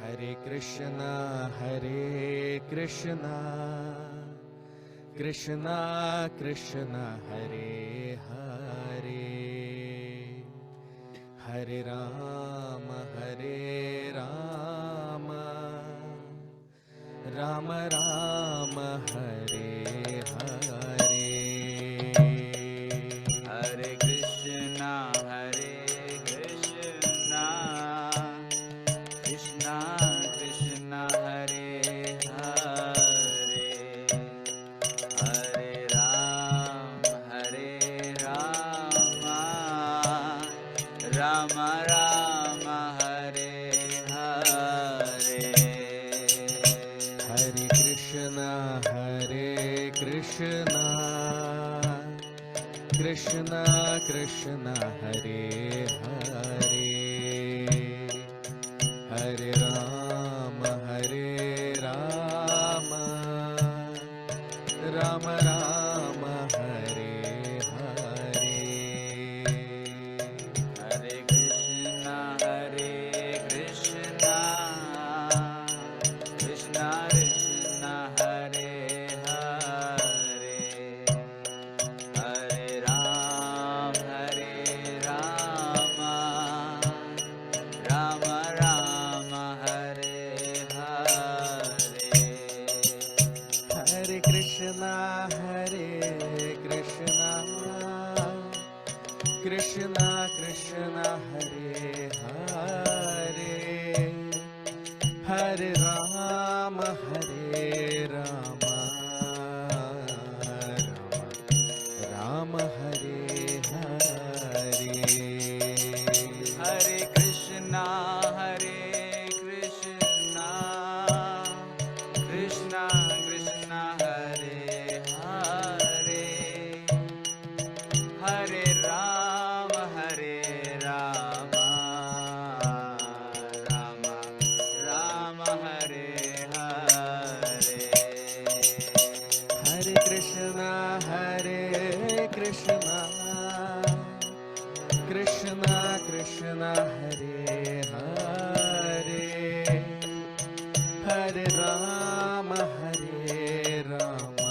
Hare Krishna, Krishna Krishna Hare Hare, Hare Rama, Rama Rama, Hare Hare. Hare Krishna, Krishna Krishna Hare Hare, Hare Rama, Rama Rama, Hare Hare. Hare Krishna, Krishna Krishna Hare Hare, Hare Rama, Rama Rama, Hare Hare. Hare Krishna, Krishna Krishna Hare Hare, Hare Rama, Rama Rama, Hare Hare. Hare Krishna, Krishna Krishna Hare Hare, Hare Rama, Rama Rama, Hare Hare. Hare Krishna, Krishna Krishna Hare Hare, Hare Rama, Rama Rama, Hare Hare. Hare Krishna, Krishna Krishna Hare Hare, Hare Rama, Rama Rama, Hare Hare. Hare Krishna, Krishna Krishna Hare Hare, Hare Rama, Rama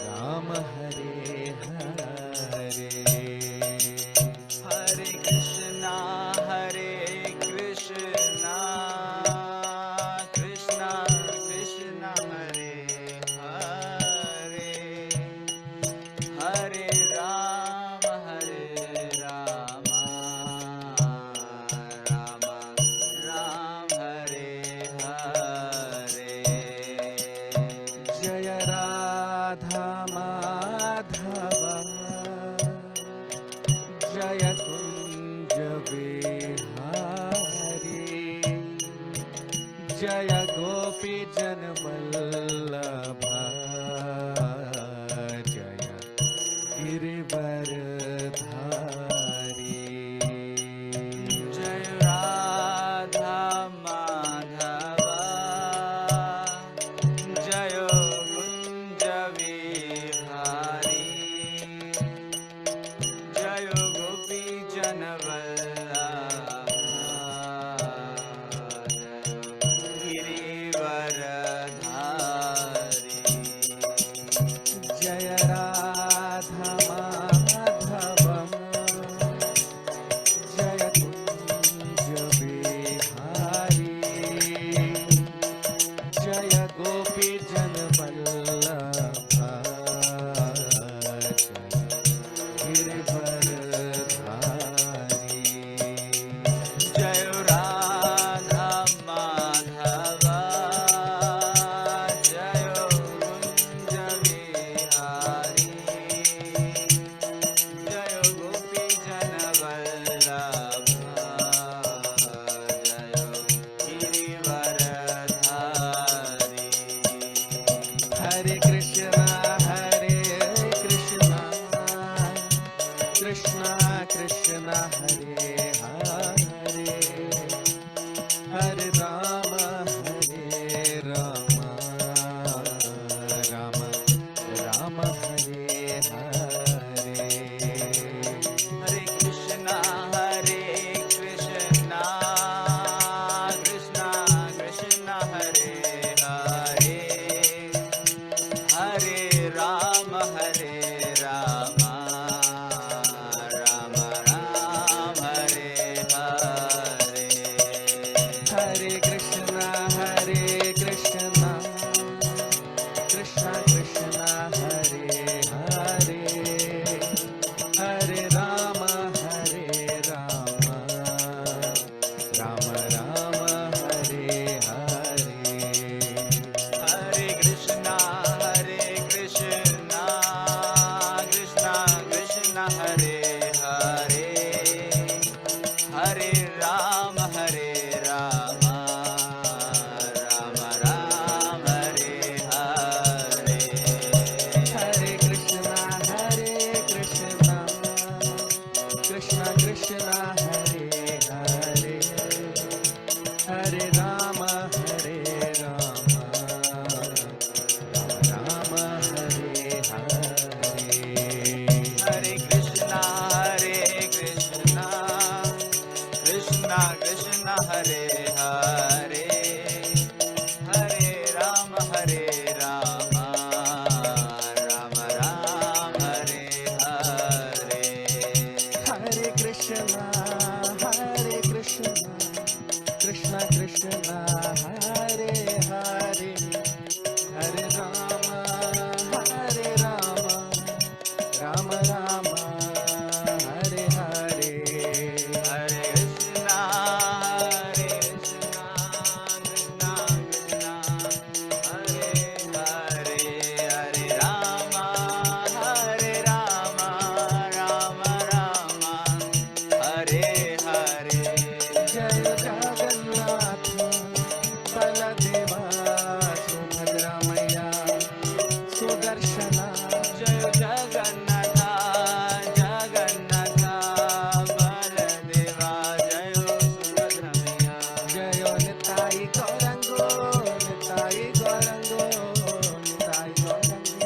Rama, Hare Hare. Jaya Radha Madhava, Jaya Kunja Vihari, Jaya Gopi Jana Vallabha, Jaya Girivaradhari. Jai Radha Madhava, Jayo Kunja Vihari, Jayo Gopi Jana Vallabha, Girivaradhari. Jaya Radha Madhava, Jaya Kunja Vihari, Jaya Gopi Jana Vallabha, Jaya Girivaradhari. Jayo Radha Madhava, Jayo Kunja Vihari, Jayo Gopi Jana Vallabha, Jayo Girivaradhari. Hare Krishna, Krishna Krishna Hare Hare, Hare Rama, Rama Rama Rama, Hare Hare. Hare Krishna, Krishna Hare Hare Hare Ram Ram Ram Hare Hare Hare Krishna, Krishna Krishna, Hare Hare, Hare Rama, Rama Rama, Hare Hare. Hare Krishna, Krishna Krishna, Hare Hare, Hare Rama, Rama Rama, Hare Hare. Hare Krishna, Krishna Krishna, Hare Hare, Hare Rama, Rama Rama, Hare Hare. Hare Krishna, Krishna Krishna, Hare Hare, Hare Rama, Rama Rama, Hare Hare. Hare Krishna, Krishna Krishna, Hare Hare, Hare Rama, Rama Rama, Hare Hare. Hare Krishna, Krishna Krishna, Hare Hare, Hare Rama, Rama Rama, Hare Hare. Jai Jagannath, Baladeva, Subhadra Maya, Sudarshana. Jai Jagannatha, Baladeva, Jai Subhadramaya. Jayo Nitai Gaurango, Nitai Gaurango, Nitai Gaurango,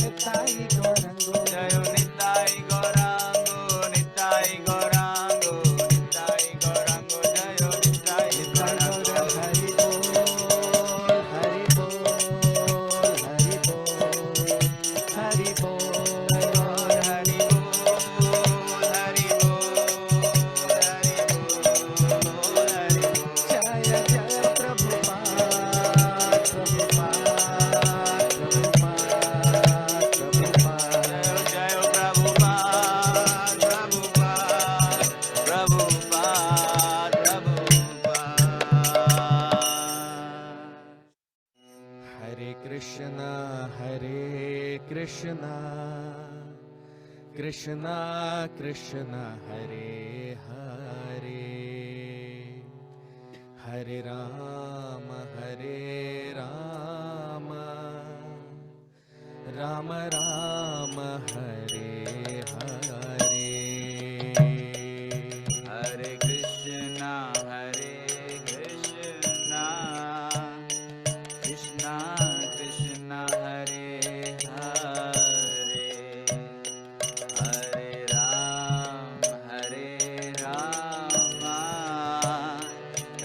Nitai Gaurango. Jayo Nitai Gaurango, Nitai Gaurango, Nitai Gaurango, Jayo Nitai Gaurango. Hari Bol, Hari Bol, Hari Bol, Hari Bol, Hari Bol, Hari Bol, Hari Bol, Hari Bol. Jaya Jaya Prabhupada, Prabhupada, Prabhupada. Jai Prabhupada, Prabhupada. Hare Krishna, Krishna Krishna, Hare Hare, Hare Rama, Rama Rama, Hare Hare. Hare Krishna, Krishna Krishna, Hare Hare, Hare Rama,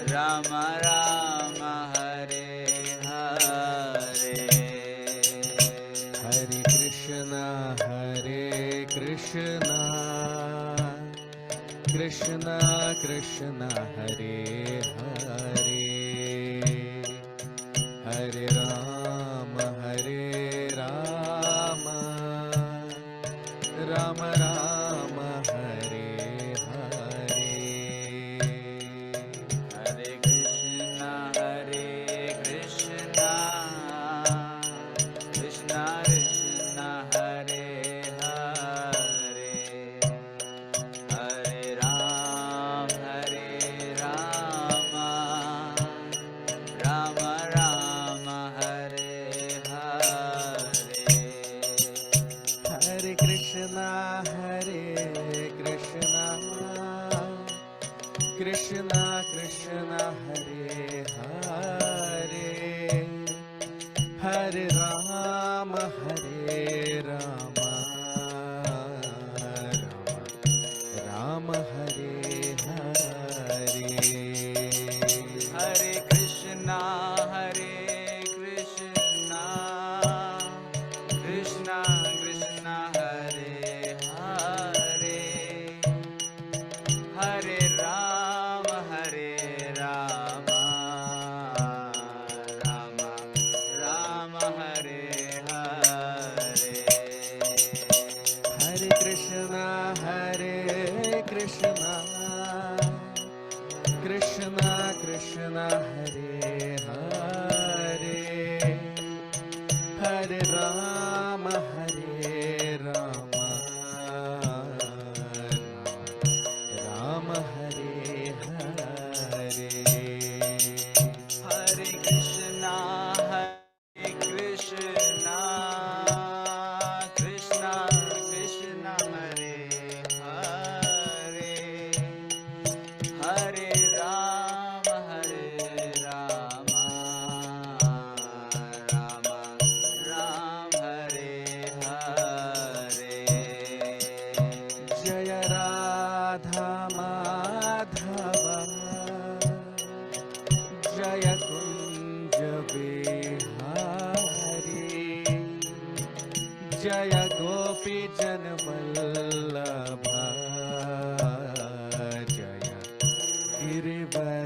Rama Rama, Hare Hare. Hare Krishna, Krishna Krishna, Hare Hare, Hare Rama, Rama Rama, Hare Hare. Hare Krishna, Krishna Krishna, Hare Hare, Hare Rama, Rama Rama, Hare Hare. Hare Krishna, Krishna Krishna, Hare Hare, Hare Rama, Rama Rama, Hare Hare. Hare Krishna, जय गोपी जन वल्लभा जय गिरिवरधारी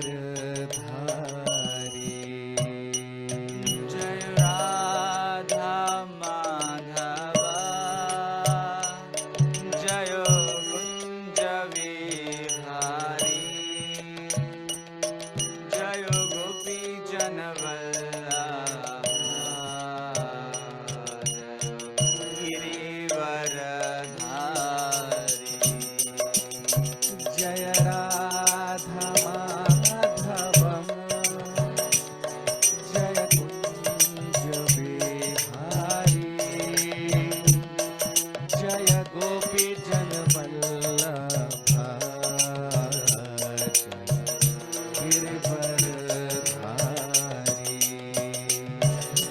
जय राधा माधवा जय कुंज विहारी जय गोपी जन जय राधा माधवम जय कुंज बिहारी जय गोपी जन वल्लभा जय गिरिवरधारी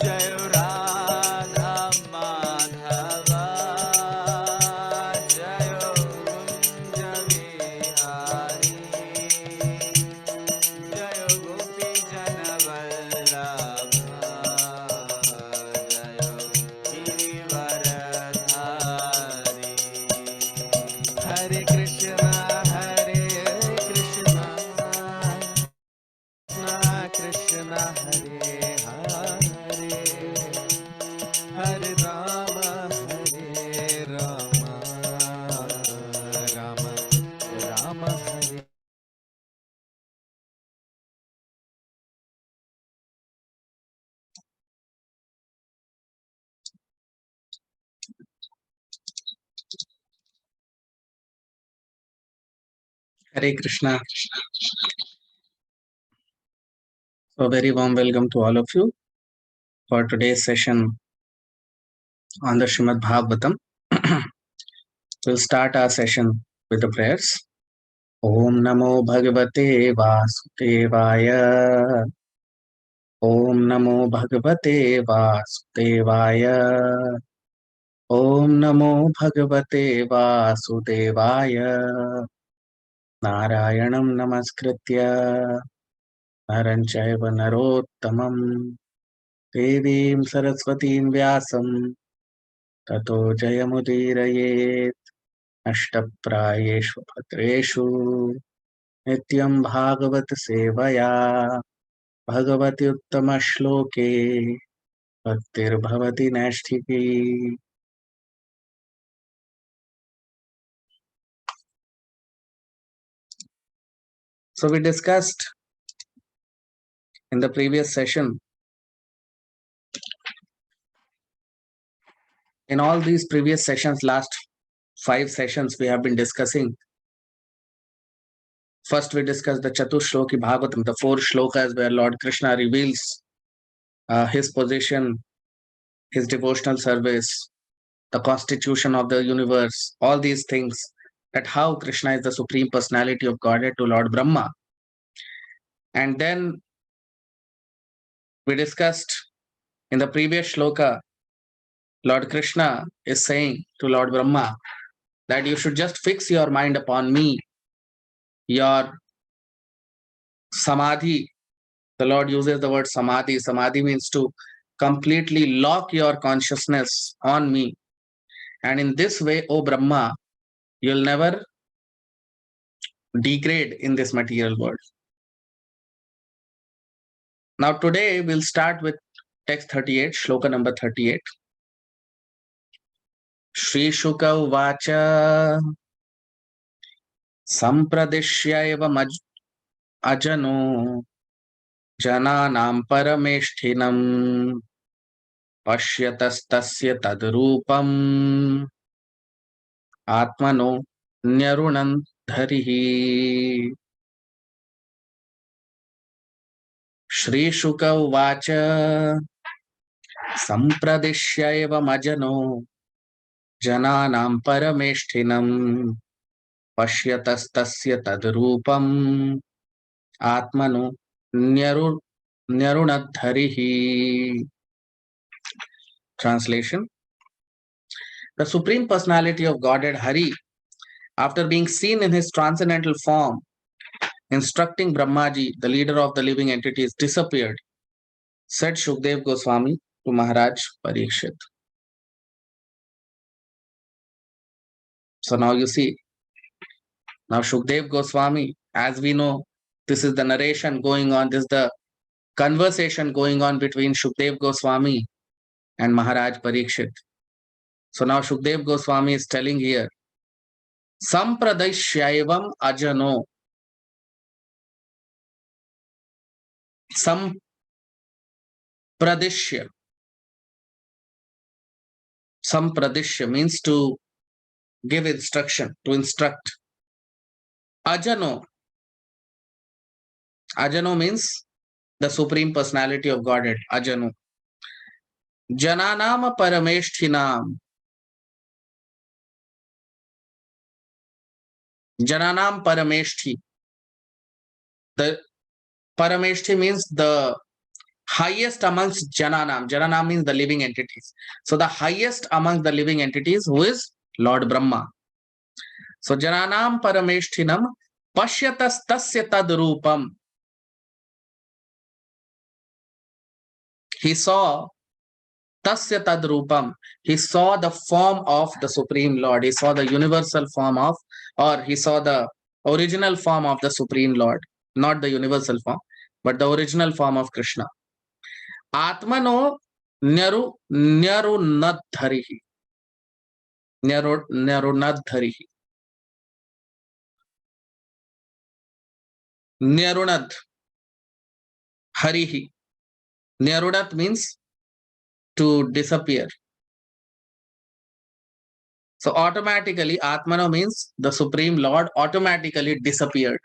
जय राधा माधवा जय कुंज विहारी जय गोपी जन वल्लभा जय गिरिवरधारी हरे कृष्णा कृष्णा कृष्णा हरे हरे हरे राम राम राम हरे Hare Krishna. So, very warm welcome to all of you for today's session on the Srimad Bhagavatam. We'll start our session with the prayers. Om Namo Bhagavate Vasudevaya. Om Namo Bhagavate Vasudevaya. Om Namo Bhagavate Vasudevaya. Narayanam Namaskritya. Naranchaiva Narottamam. Devim Saraswatim Vyasam Tato Jayamudiraye Ashtaprayeshu Bhadreshu Nityam Bhagavat Sevaya Bhagavati Uttama Shloke Bhaktir Bhavati Nashtiki. So we discussed in the previous session, in all these previous sessions, last 5 sessions we have been discussing. First we discussed the Chatushloki Bhagavatam, the 4 shlokas where Lord Krishna reveals his position, his devotional service, the constitution of the universe, all these things, that how Krishna is the Supreme Personality of Godhead to Lord Brahma. And then we discussed in the previous shloka, Lord Krishna is saying to Lord Brahma that you should just fix your mind upon me, your samadhi. The Lord uses the word samadhi. Samadhi means to completely lock your consciousness on me. And in this way, O Brahma, you'll never degrade in this material world. Now today we'll start with text 38, shloka number 38. Shri Shuka Uvacha Sampradishya eva ajano jananam parameshtinam pashyatastasya tadrupam atmano nyarunam dharihi. Shri Shuka Uvacha Sampradishya eva ajano jananam parameshtinam पश्यतस्त्य तद्रूपम आत्मनो न्यरुणद्धरिहि. Translation: The Supreme Personality of Godhead Hari, after being seen in his transcendental form, instructing Brahmaji, the leader of the living entities, disappeared, said Shukdev Goswami to Maharaj Parikshit. So now you see, now Shukdev Goswami, as we know, this is the narration going on, this is the conversation going on between Shukdev Goswami and Maharaj Parikshit. So now Shukdev Goswami is telling here, Sampradashyavam ajano. Sampradishya. Sampradishya means to give instruction, to instruct. Ajano. Ajano means the Supreme Personality of Godhead. Ajano. Jananam Parameshthinam. Jananam Parameshthi. The Parameshthi means the highest amongst Jananam. Jananam means the living entities. So the highest amongst the living entities, who is Lord Brahma. So Jananam Parameshthinam Pashyatastasya Tadrupam. He saw Tasya Tadrupam. He saw the form of the Supreme Lord. He saw the universal form of, or he saw the original form of the Supreme Lord. Not the universal form, but the original form of Krishna. Atmano Nyarunadharihi. Nyarunadharihi. Nyarunad Harihi. Nyarunad means to disappear. So automatically, Atmano means the Supreme Lord automatically disappeared.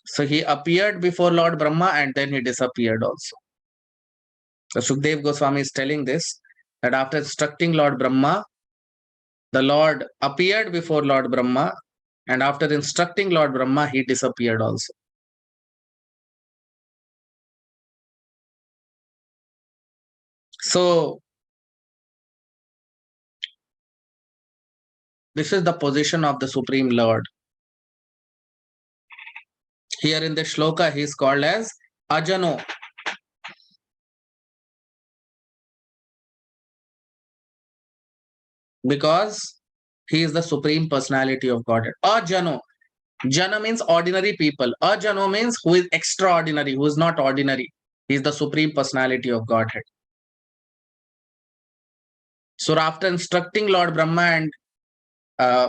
So he appeared before Lord Brahma and then he disappeared also. So Shukdev Goswami is telling this, that after instructing Lord Brahma, the Lord appeared before Lord Brahma, and after instructing Lord Brahma, he disappeared also. So this is the position of the Supreme Lord. Here in the shloka, he is called as Ajano. Because he is the Supreme Personality of Godhead. Ajano. Jana means ordinary people. Ajano means who is extraordinary, who is not ordinary. He is the Supreme Personality of Godhead. So after instructing Lord Brahma, and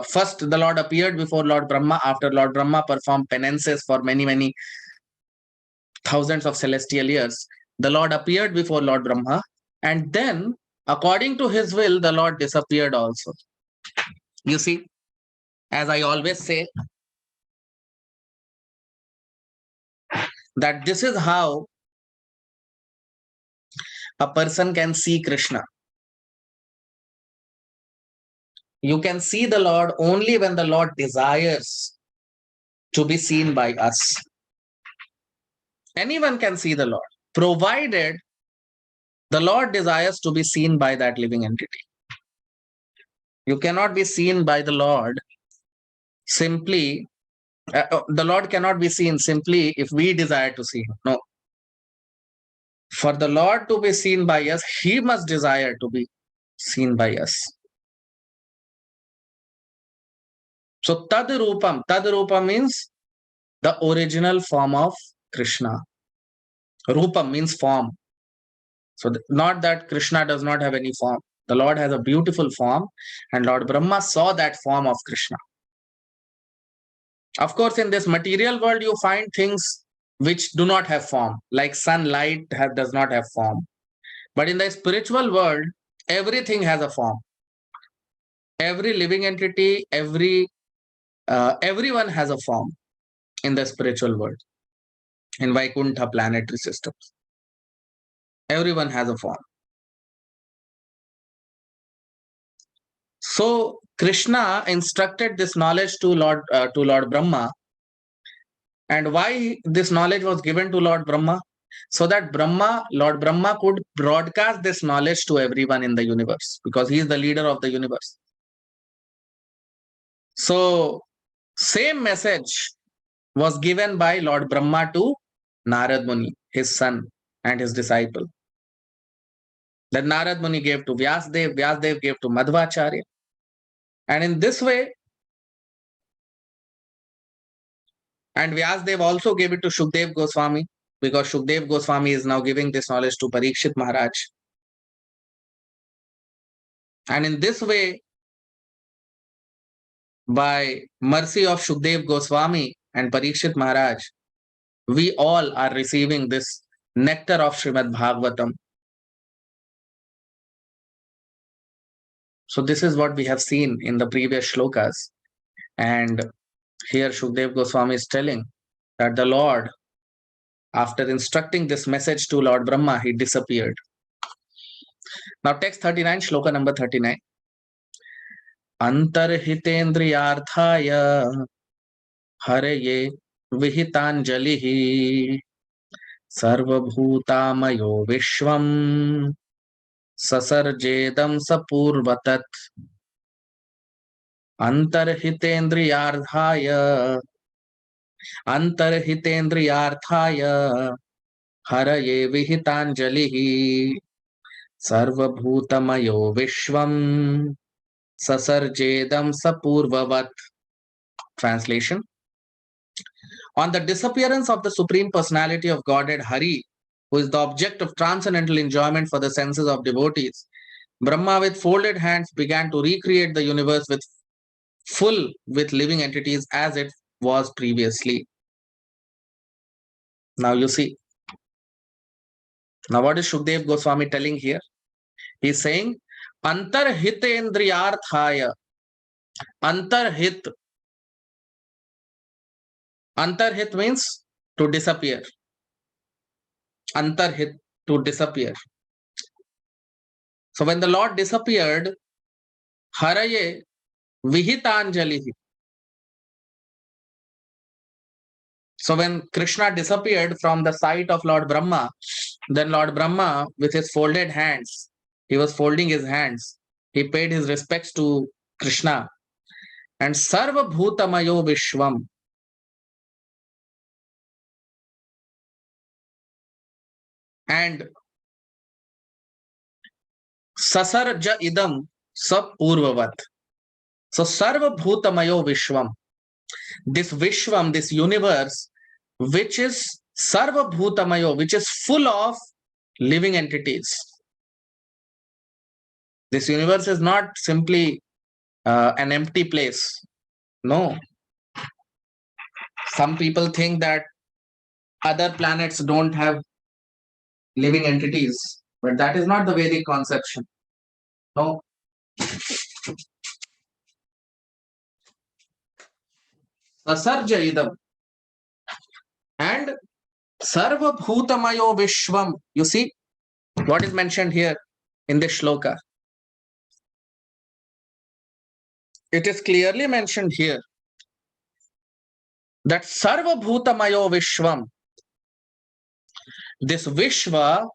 first the Lord appeared before Lord Brahma, after Lord Brahma performed penances for many thousands of celestial years, the Lord appeared before Lord Brahma, and then according to his will, the Lord disappeared also. You see, as I always say, that this is how a person can see Krishna. You can see the Lord only when the Lord desires to be seen by us. Anyone can see the Lord, provided the Lord desires to be seen by that living entity. You cannot be seen by the Lord simply, the Lord cannot be seen simply if we desire to see him. No. For the Lord to be seen by us, he must desire to be seen by us. So Tadrupam means the original form of Krishna. Rupam means form. So not that Krishna does not have any form. The Lord has a beautiful form, and Lord Brahma saw that form of Krishna. Of course, in this material world, you find things which do not have form, like sunlight does not have form. But in the spiritual world, everything has a form. Every living entity, everyone has a form in the spiritual world, in Vaikuntha planetary systems. Everyone has a form. So Krishna instructed this knowledge to Lord Brahma. And why this knowledge was given to Lord Brahma? So that Lord Brahma could broadcast this knowledge to everyone in the universe, because he is the leader of the universe. So same message was given by Lord Brahma to Narad Muni, his son and his disciple. That Narad Muni gave to Vyasdev, Vyasdev gave to Madhvacharya. And in this way, and Vyasdev also gave it to Shukdev Goswami, because Shukdev Goswami is now giving this knowledge to Parikshit Maharaj. And in this way, by mercy of Shukdev Goswami and Parikshit Maharaj, we all are receiving this nectar of Srimad Bhagavatam. So this is what we have seen in the previous shlokas. And here Shukdev Goswami is telling that the Lord, after instructing this message to Lord Brahma, he disappeared. Now text 39, shloka number 39. Antarhitendriyarthaya Haraye Vihitanjalihi Sarvabhutamayo Vishwam Sasarjedam Sapurvatat Antarhitendriyarthaya Haraye Vihitanjalihi Sarvabhutamayo Vishwam Sasarjedam Sapurvavat. Translation. On the disappearance of the Supreme Personality of Godhead Hari, who is the object of transcendental enjoyment for the senses of devotees, Brahma with folded hands began to recreate the universe with living entities as it was previously. Now you see. Now what is Shukdev Goswami telling here? He is saying, Antarhitendriyarthaya. Antarhit. Antarhit means to disappear. Antarhit, to disappear. So when the Lord disappeared, Haraye Vihitanjalihi. So when Krishna disappeared from the sight of Lord Brahma, then Lord Brahma, with his folded hands, he was folding his hands. He paid his respects to Krishna. And Sarva Bhutamayo Vishwam. And Sasarja Idam Sapurvavat. So Sarva Bhutamayo Vishwam. This Vishwam, this universe, which is Sarva Bhutamayo, which is full of living entities. This universe is not simply an empty place. No. Some people think that other planets don't have living entities, but that is not the Vedic conception. No. Sasarja idam. And Sarva Bhutamayo Vishwam. You see what is mentioned here in this shloka. It is clearly mentioned here that Sarva Bhutamayo Vishwam. This Vishwa,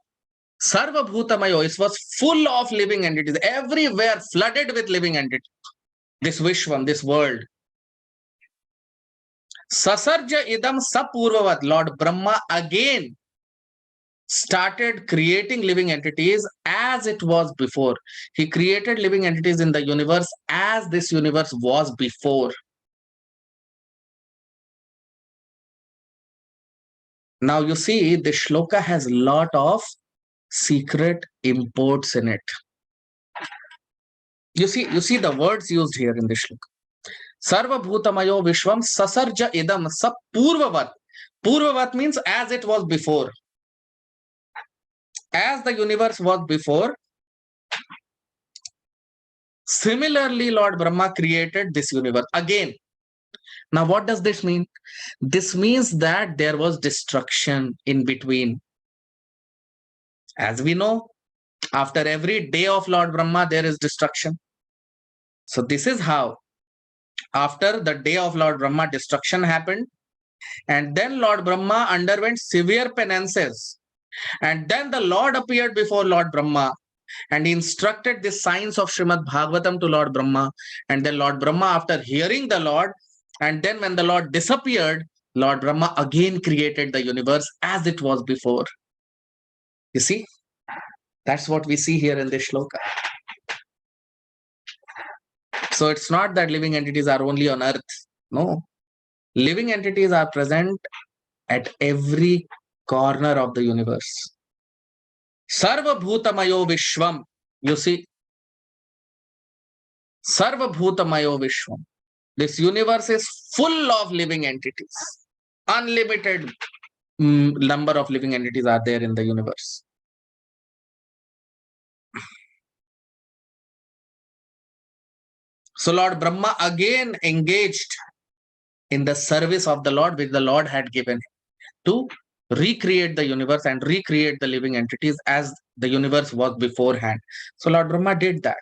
Sarva Bhutamayo, it was full of living entities, everywhere flooded with living entities. This Vishwam, this world. Sasarja idam sapurvavat. Lord Brahma again started creating living entities as it was before. He created living entities in the universe as this universe was before. Now you see, this shloka has a lot of secret imports in it. You see the words used here in this shloka. Sarva Bhutamayo Vishwam Sasarja Idam Sapurvavat. Purvavat means as it was before. As the universe was before, similarly Lord Brahma created this universe again. Now what does this mean? This means that there was destruction in between. As we know, after every day of Lord Brahma, there is destruction. So this is how, after the day of Lord Brahma, destruction happened. And then Lord Brahma underwent severe penances. And then the Lord appeared before Lord Brahma. And he instructed the science of Srimad Bhagavatam to Lord Brahma. And then Lord Brahma, after hearing the Lord, and then when the Lord disappeared, Lord Brahma again created the universe as it was before. You see, that's what we see here in this shloka. So it's not that living entities are only on earth. No. Living entities are present at every corner of the universe. Sarva Bhutamayo Vishwam. You see, Sarva Bhutamayo Vishwam. This universe is full of living entities. Unlimited number of living entities are there in the universe. So Lord Brahma again engaged in the service of the Lord, which the Lord had given him, to recreate the universe and recreate the living entities as the universe was beforehand. So Lord Brahma did that.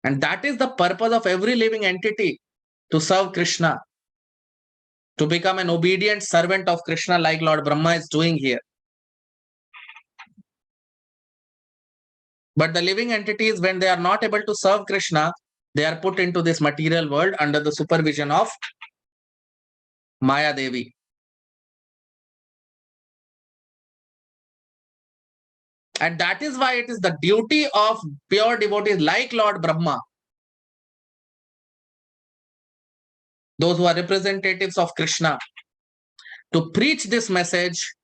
And that is the purpose of every living entity, to serve Krishna, to become an obedient servant of Krishna, like Lord Brahma is doing here. But the living entities, when they are not able to serve Krishna, they are put into this material world under the supervision of Maya Devi. And that is why it is the duty of pure devotees like Lord Brahma, those who are representatives of Krishna, to preach this message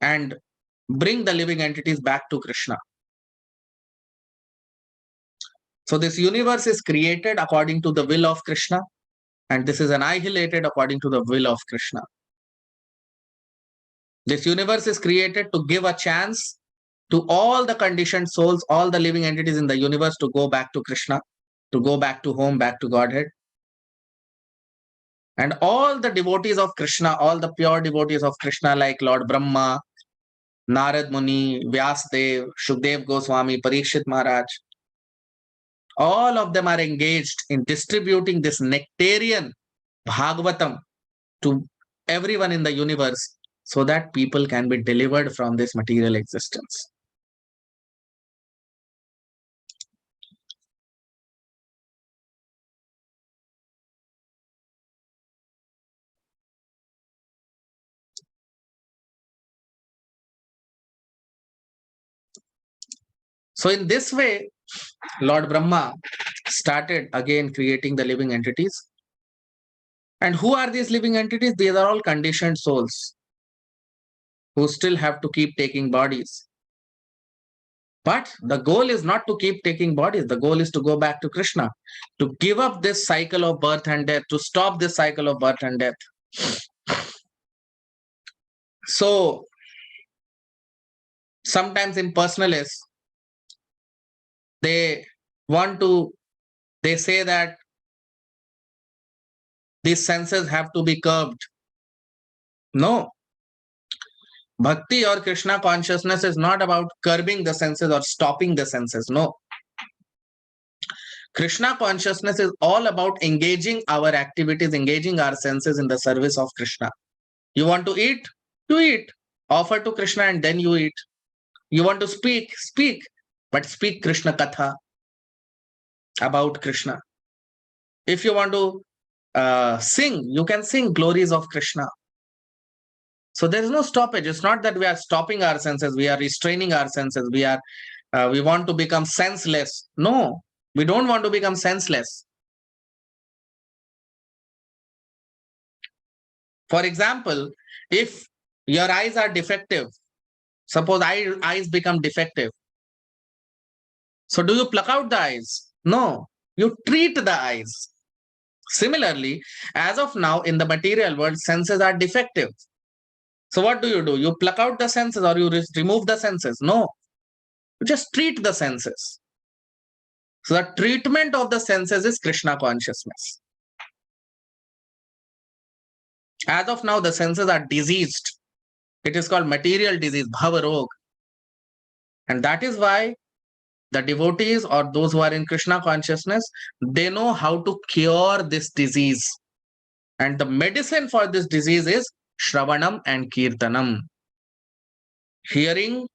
and bring the living entities back to Krishna. So this universe is created according to the will of Krishna, and this is annihilated according to the will of Krishna. This universe is created to give a chance to all the conditioned souls, all the living entities in the universe, to go back to Krishna, to go back to home, back to Godhead. And all the devotees of Krishna, all the pure devotees of Krishna, like Lord Brahma, Narad Muni, Vyasdev, Shukdev Goswami, Parikshit Maharaj, all of them are engaged in distributing this nectarian Bhagavatam to everyone in the universe, so that people can be delivered from this material existence. So in this way, Lord Brahma started again creating the living entities. And who are these living entities? These are all conditioned souls who still have to keep taking bodies. But the goal is not to keep taking bodies. The goal is to go back to Krishna, to give up this cycle of birth and death, to stop this cycle of birth and death. So sometimes impersonalists, they say that these senses have to be curbed. No. Bhakti or Krishna consciousness is not about curbing the senses or stopping the senses. No. Krishna consciousness is all about engaging our activities, engaging our senses in the service of Krishna. You want to eat? You eat. Offer to Krishna and then you eat. You want to speak? Speak. But speak Krishna Katha about Krishna. If you want to sing, you can sing glories of Krishna. So there is no stoppage. It's not that we are stopping our senses, we are restraining our senses, we want to become senseless. No, we don't want to become senseless. For example, if your eyes are defective, suppose eyes become defective. So do you pluck out the eyes? No, you treat the eyes. Similarly, as of now in the material world, senses are defective. So what do? You pluck out the senses or you remove the senses? No, you just treat the senses. So the treatment of the senses is Krishna consciousness. As of now, the senses are diseased. It is called material disease, bhava rog. And that is why the devotees or those who are in Krishna consciousness, they know how to cure this disease. And the medicine for this disease is Shravanam and Kirtanam. Hearing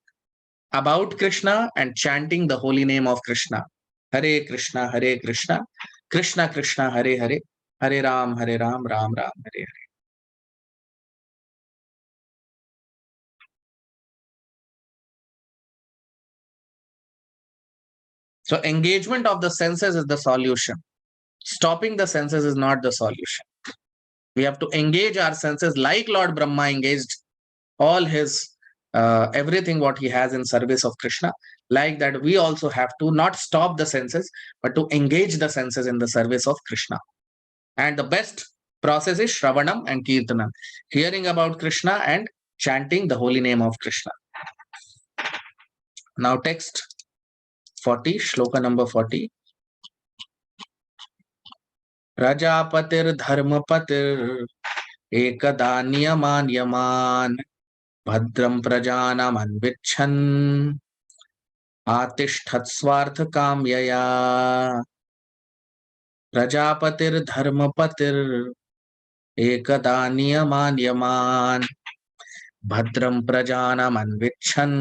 about Krishna and chanting the holy name of Krishna. Hare Krishna, Hare Krishna, Krishna Krishna, Hare Hare, Hare Ram, Ram Ram, Hare Hare. So engagement of the senses is the solution. Stopping the senses is not the solution. We have to engage our senses like Lord Brahma engaged all his everything what he has in service of Krishna. Like that, we also have to not stop the senses, but to engage the senses in the service of Krishna. And the best process is Shravanam and Kirtanam, hearing about Krishna and chanting the holy name of Krishna. Now text 40, shloka number 40. Prajapatir dharmapatir ekada niyaman yaman bhadram prajanam anvichan आतिष्ठत् स्वार्थ काम्यया प्रजापतिर धर्मपतिर एकदा नियमान यमान भद्रं प्रजानाम अन्विच्छन्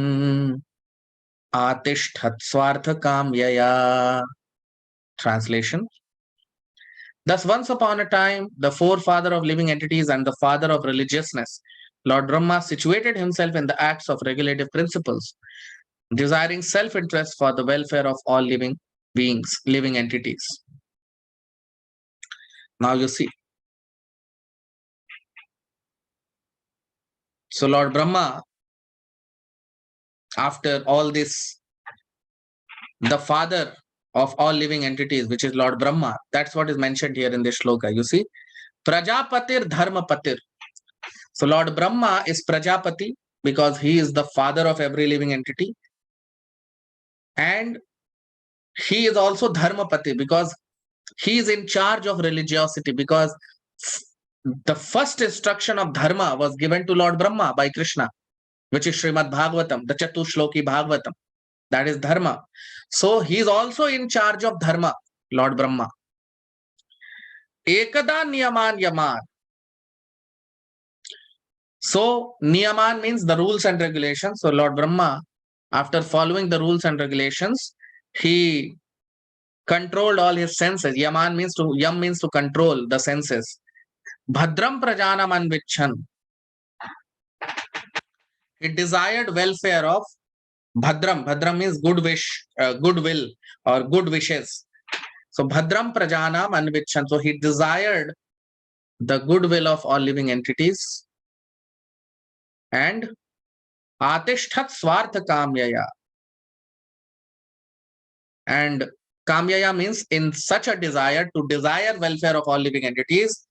आतिष्ठत् स्वार्थ काम्यया. Translation. Thus once upon a time, the forefather of living entities and the father of religiousness, Lord Brahma situated himself in the acts of regulative principles, desiring self-interest for the welfare of all living beings, living entities. Now you see. So Lord Brahma, after all this, the father of all living entities, which is Lord Brahma, that's what is mentioned here in this shloka. You see, Prajapatir Dharmapatir. So Lord Brahma is Prajapati because he is the father of every living entity. And he is also Dharmapati because he is in charge of religiosity, because the first instruction of Dharma was given to Lord Brahma by Krishna, which is Srimad Bhagavatam, the Chatushloki Bhagavatam. That is Dharma. So he is also in charge of Dharma, Lord Brahma. Ekada Niyaman Yaman. So Niyaman means the rules and regulations. So Lord Brahma, after following the rules and regulations, he controlled all his senses. Yam means to control the senses. Bhadram Prajanam Anvichan. He desired welfare of Bhadram. Bhadram means good wish, goodwill or good wishes. So Bhadram Prajanam Anvichan. So he desired the goodwill of all living entities. And Atishtat Swartha Kamyaya. And Kamyaya means in such a desire, to desire welfare of all living entities,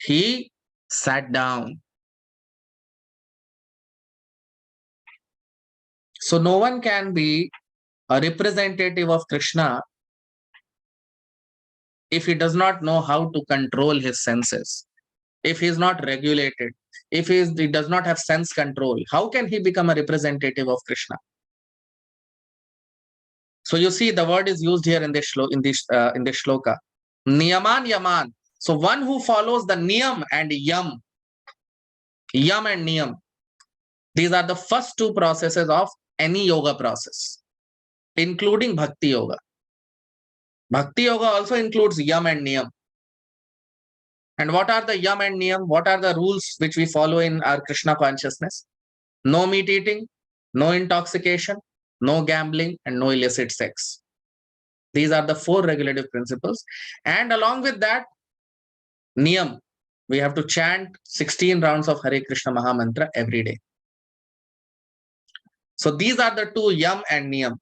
he sat down. So no one can be a representative of Krishna if he does not know how to control his senses, if he is not regulated, if he does not have sense control. How can he become a representative of Krishna? So you see, the word is used here in this shloka. Niyaman yaman. So one who follows the niyam and yam and niyam. These are the first two processes of any yoga process, including Bhakti Yoga. Bhakti Yoga also includes yam and niyam. And what are the yam and niyam? What are the rules which we follow in our Krishna consciousness? No meat eating, no intoxication, no gambling, and no illicit sex. These are the four regulative principles. And along with that, niyam, we have to chant 16 rounds of Hare Krishna Maha Mantra every day. So these are the two, yam and niyam,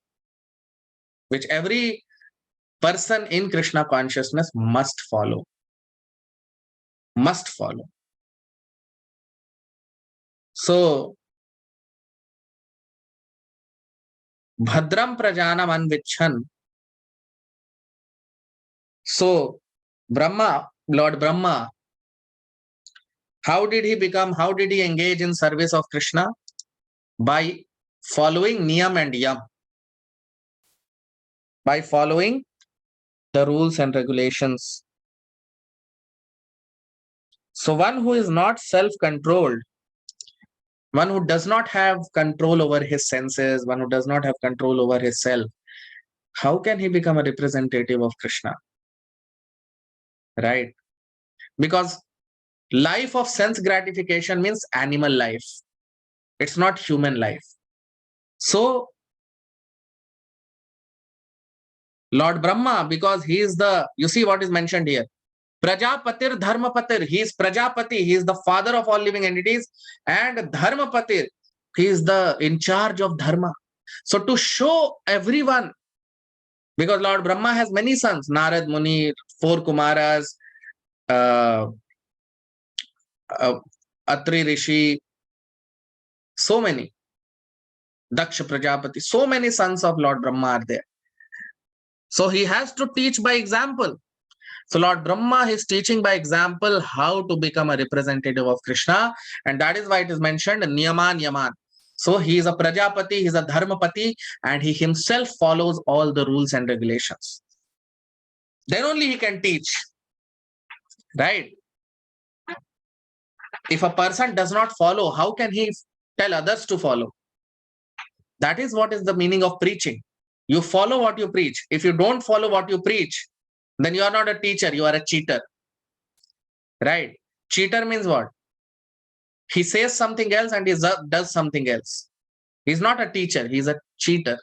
which every person in Krishna consciousness must follow. Must follow. So, Bhadram Prajanam Anvichan. So, Brahma, Lord Brahma, how did he engage in service of Krishna? By following niyam and yam. By following the rules and regulations. So one who is not self-controlled, one who does not have control over his senses, one who does not have control over his self, how can he become a representative of Krishna? Right? Because life of sense gratification means animal life. It's not human life. So Lord Brahma, because he is the, you see what is mentioned here. Prajapatir Dharmapatir, he is Prajapati, he is the father of all living entities, and Dharmapatir, he is the in charge of Dharma. So to show everyone, because Lord Brahma has many sons, Narad Muni, 4 Kumaras, uh, Atri Rishi, so many, Daksha Prajapati, so many sons of Lord Brahma are there. So he has to teach by example. So Lord Brahma is teaching by example how to become a representative of Krishna, and that is why it is mentioned Niyaman Yaman. So he is a Prajapati, he is a Dharmapati, and he himself follows all the rules and regulations. Then only he can teach, right? If a person does not follow, how can he tell others to follow? That is what is the meaning of preaching. You follow what you preach. If you don't follow what you preach, then you are not a teacher, you are a cheater. Right? Cheater means what? He says something else and he does something else. He's not a teacher, he's a cheater.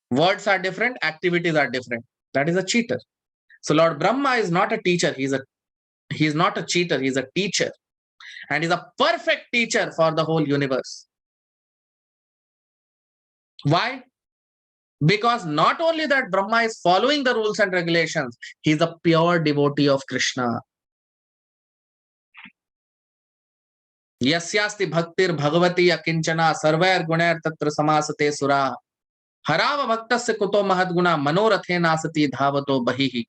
Words are different, activities are different. That is a cheater. So Lord Brahma is not a teacher, he's not a cheater, he's a teacher. And he's a perfect teacher for the whole universe. Why? Because not only that Brahma is following the rules and regulations, he's a pure devotee of Krishna. Yasyasti bhaktir bhagavati akinchana sarvair gunair tatra samasate sura harava bhaktasya kuto mahadguna manorathe nasati dhavato bahihi.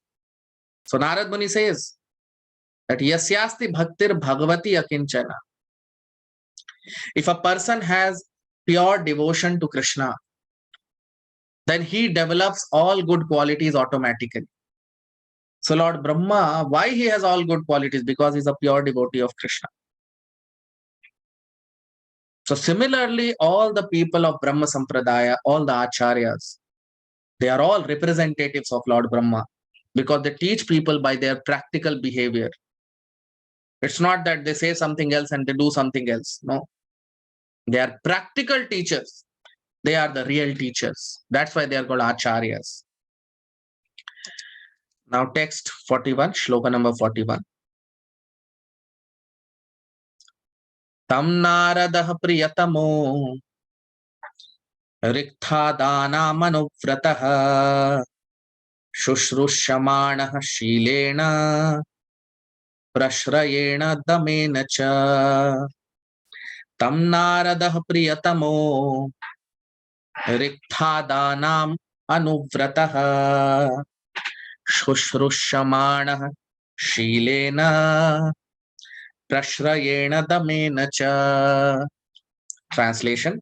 So Narad Muni says that yasyasti bhaktir bhagavati akinchana. If a person has pure devotion to Krishna, then he develops all good qualities automatically. So Lord Brahma, why he has all good qualities? Because he's a pure devotee of Krishna. So similarly, all the people of Brahma Sampradaya, all the acharyas, they are all representatives of Lord Brahma because they teach people by their practical behavior. It's not that they say something else and they do something else. No. They are practical teachers. They are the real teachers. That's why they are called acharyas. Now text 41, shloka number 41. Tam naradah priyatamo riktha manuvratah शुश्रूष्यमाणः शीलेन प्रश्रयेण दमेन च तं नारदः प्रियतमो रिक्थादानाम् अनुव्रतः शुश्रूष्यमाणः शीलेन प्रश्रयेण दमेन च. Translation: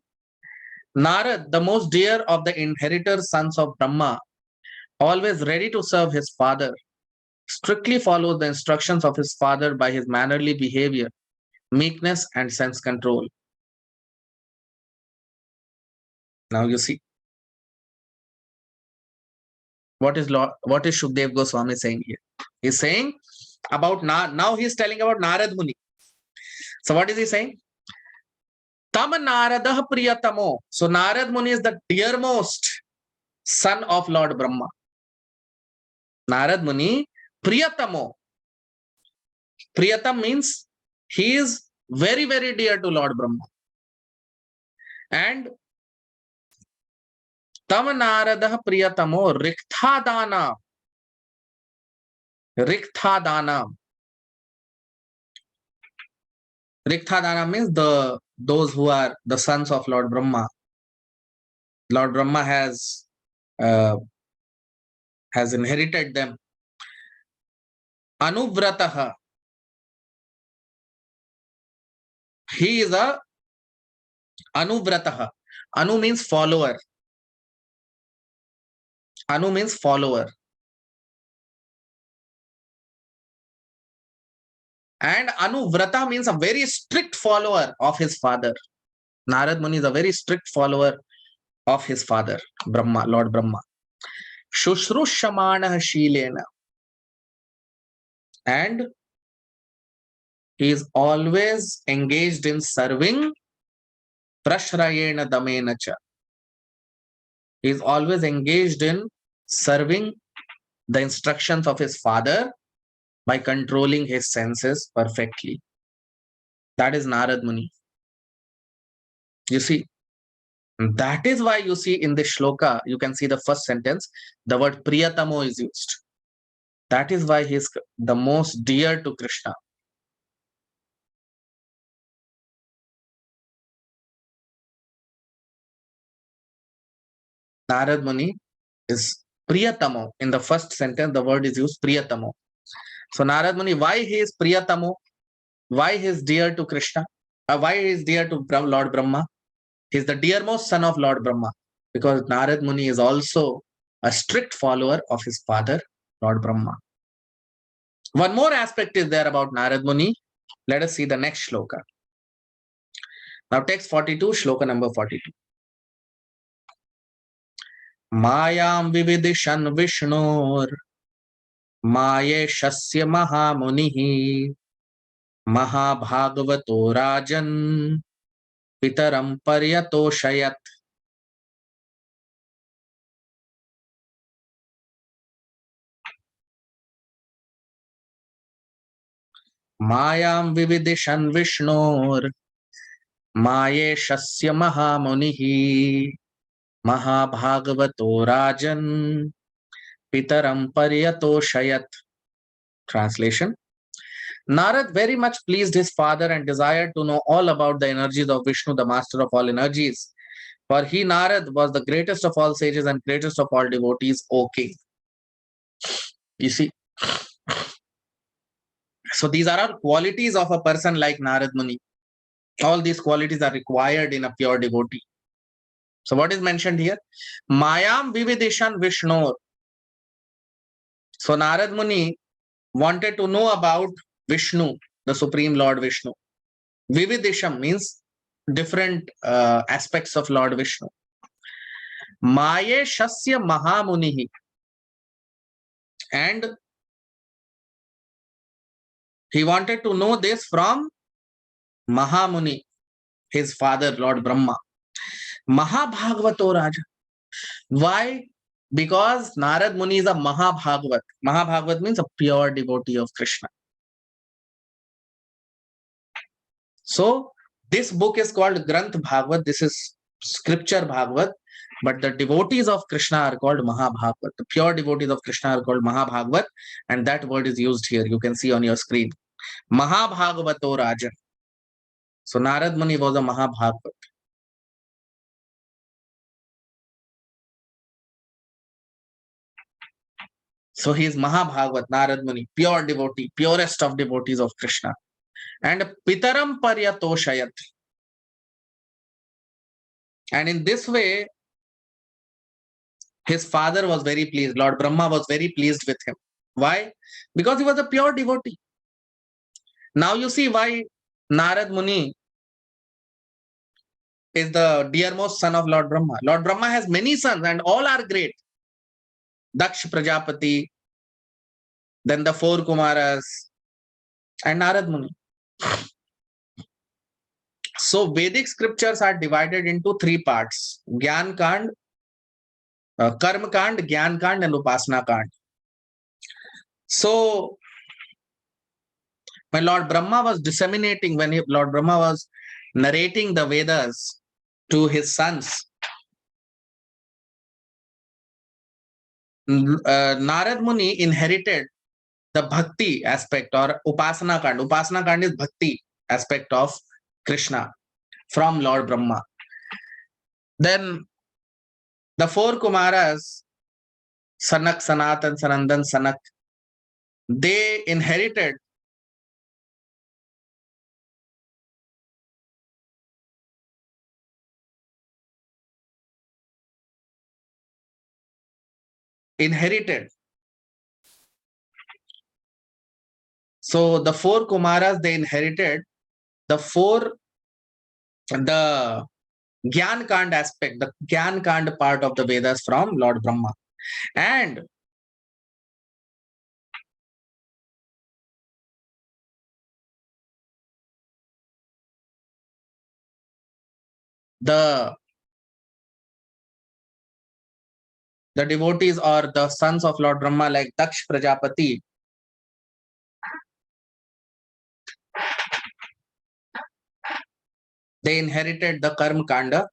Narad, the most dear of the inheritor sons of Brahma, always ready to serve his father, strictly follows the instructions of his father by his mannerly behavior, meekness, and sense control. Now you see what is Shukdev Goswami saying here. He's saying about now he's telling about Narad Muni. So what is he saying? Tam Naradah Priyatamo. So Narad Muni is the dearmost son of Lord Brahma. Narad Muni Priyatamo. Priyatam means he is very, very dear to Lord Brahma. And Tam Naradah Priyatamo Rikthadana. Rikthadana. Rikthadana means those who are the sons of Lord Brahma. Lord Brahma has inherited them. Anuvrataha. He is a Anuvrataha. Anu means follower. Anu means follower. And Anuvrata means a very strict follower of his father. Narad Muni is a very strict follower of his father, Brahma, Lord Brahma. Shushrushamana Shilena. And he is always engaged in serving Prashrayena Damenacha. He is always engaged in serving the instructions of his father by controlling his senses perfectly. That is Narad Muni. You see, that is why you see in this shloka, you can see the first sentence, the word Priyatamo is used. That is why he is the most dear to Krishna. Narad Muni is Priyatamo. In the first sentence, the word is used Priyatamo. So Narad Muni, why he is Priyatamo? Why he is dear to Krishna? Why he is dear to Lord Brahma? He is the dearmost son of Lord Brahma. Because Narad Muni is also a strict follower of his father, Lord Brahma. One more aspect is there about Narad Muni. Let us see the next shloka. Now text 42, shloka number 42. Mayam vividishan Vishnur Mayeshasya Mahamunihi Mahabhagavato Rajan Pitaram Paryatoshayat. Mayam vividishan Vishnur Mayeshasya Mahamunihi Mahabhagavato Rajan Pitaram Paryatoshayat. Translation. Narad very much pleased his father and desired to know all about the energies of Vishnu, the master of all energies. For he, Narad, was the greatest of all sages and greatest of all devotees, O king. You see, so these are all qualities of a person like Narad Muni. All these qualities are required in a pure devotee. So what is mentioned here? Mayam Vividishan Vishnu. So Narad Muni wanted to know about Vishnu, the Supreme Lord Vishnu. Vividisham means different aspects of Lord Vishnu. Maye Shasya Mahamunihi. And he wanted to know this from Mahamuni, his father, Lord Brahma. Mahabhagavato Raja. Why? Because Narad Muni is a Mahabhagavat. Mahabhagavat means a pure devotee of Krishna. So, this book is called Granth Bhagavat. This is scripture Bhagavat. But the devotees of Krishna are called Mahabhagavat. The pure devotees of Krishna are called Mahabhagavat. And that word is used here. You can see on your screen. Mahabhagavato Rajan. So, Narad Muni was a Mahabhagavat. So he is Mahabhagavat, Narad Muni, pure devotee, purest of devotees of Krishna. And Pitaram Paryatoshayat. And in this way, his father was very pleased. Lord Brahma was very pleased with him. Why? Because he was a pure devotee. Now you see why Narad Muni is the dearmost son of Lord Brahma. Lord Brahma has many sons and all are great. Daksh Prajapati, then the four Kumaras, and Narad Muni. So Vedic scriptures are divided into three parts: Gyan Kand, Karma Kand, Gyan Kand, and Upasana Kand. So when Lord Brahma was disseminating, when Lord Brahma was narrating the Vedas to his sons, Narad Muni inherited the bhakti aspect or Upasana Kand. Upasana Kand is bhakti aspect of Krishna from Lord Brahma. Then the four Kumaras, Sanak, Sanatan, Sanandan, Sanak, they inherited So the four Kumaras, they inherited the Gyan Kand aspect, the Gyan Kand part of the Vedas from Lord Brahma. And the the devotees or the sons of Lord Brahma like Daksh Prajapati, they inherited the Karma Kanda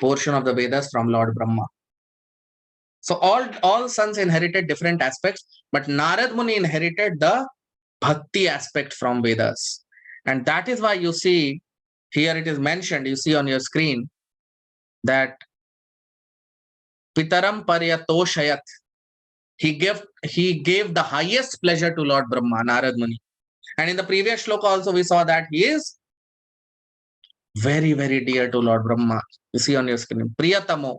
portion of the Vedas from Lord Brahma. So all sons inherited different aspects, but Narad Muni inherited the bhakti aspect from Vedas. And that is why you see here it is mentioned, you see on your screen that Pitaram Paryatoshayat, he gave the highest pleasure to Lord Brahma, Narad Muni. And in the previous shloka also we saw that he is very, very dear to Lord Brahma. You see on your screen, Priyatamo.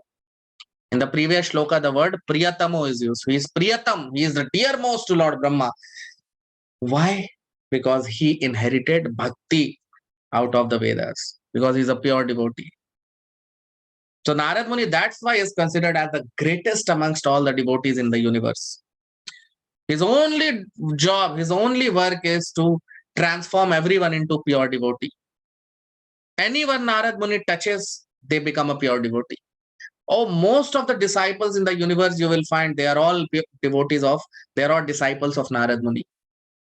In the previous shloka, the word Priyatamo is used. He is Priyatam. He is the dearmost to Lord Brahma. Why? Because he inherited bhakti out of the Vedas. Because he is a pure devotee. So Narad Muni, that's why is considered as the greatest amongst all the devotees in the universe. His only job, his only work is to transform everyone into pure devotee. Anyone Narad Muni touches, they become a pure devotee. Oh, most of the disciples in the universe you will find they are all devotees of, they are all disciples of Narad Muni.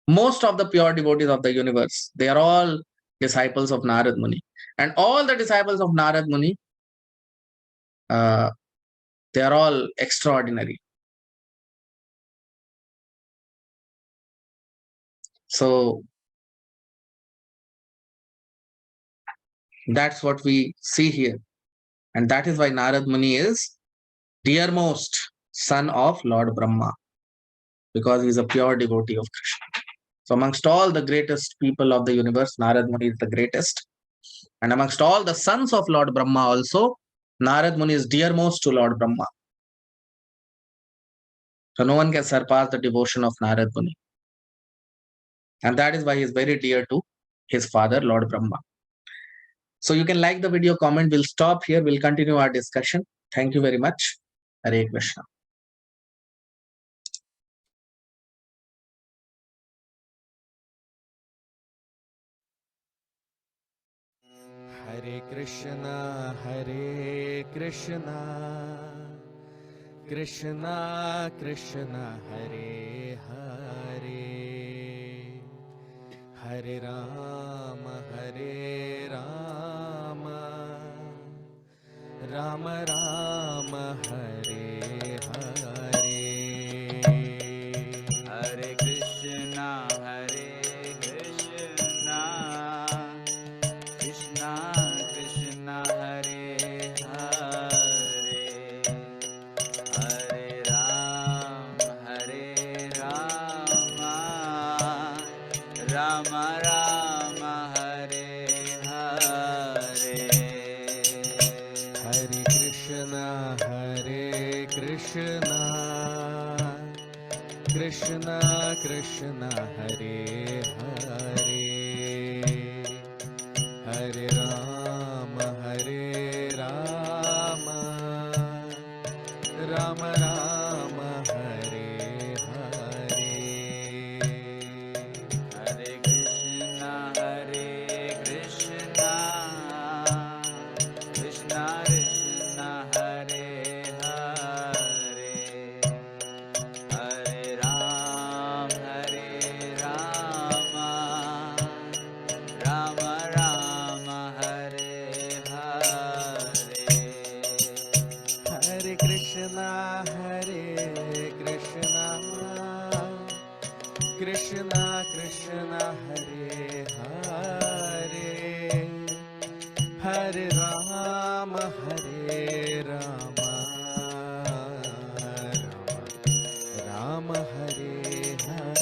Most of the pure devotees of the universe, they are all disciples of Narad Muni. And all the disciples of Narad Muni, they are all extraordinary. So that's what we see here. And that is why Narad Muni is dearmost son of Lord Brahma, because he is a pure devotee of Krishna. So amongst all the greatest people of the universe, Narad Muni is the greatest. And amongst all the sons of Lord Brahma also, Narad Muni is dearmost to Lord Brahma. So no one can surpass the devotion of Narad Muni. And that is why he is very dear to his father, Lord Brahma. So you can like the video, comment. We'll stop here. We'll continue our discussion. Thank you very much. Hare Krishna. Hare Krishna, Krishna Krishna, Hare Hare, Hare Rama, Rama Rama, Hare Hare. Hare Krishna, Krishna Krishna, Hare Hare, Hare Rama, Rama Rama, Hare Hare. Hare Krishna, Krishna Krishna, Hare Hare, Hare Rama, Rama Rama, Hare Hare. Hare Krishna, Krishna Krishna, Hare Hare, Hare Rama, Rama Rama, Hare Hare. Hare Krishna, Krishna Krishna, Hare Hare, Hare Rama, Rama Hare Hare.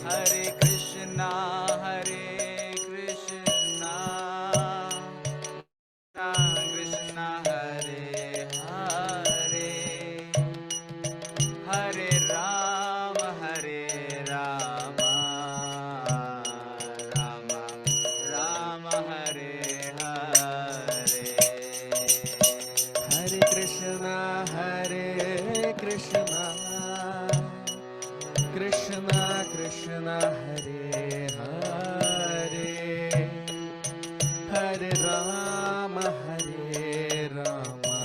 Hare Krishna, Krishna Hare Hare, Hare Rama, Rama Rama, Hare Hare. Hare Krishna, Krishna Krishna, Hare Hare, Hare Rama, Rama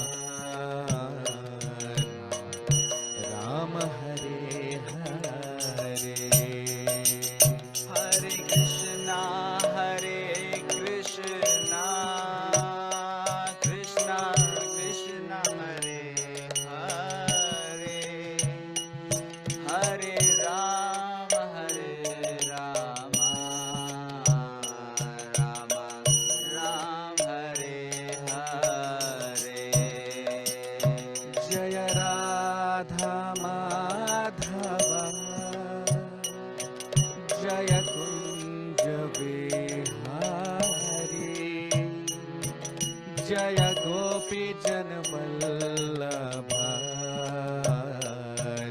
जय गोपी जन वल्लभा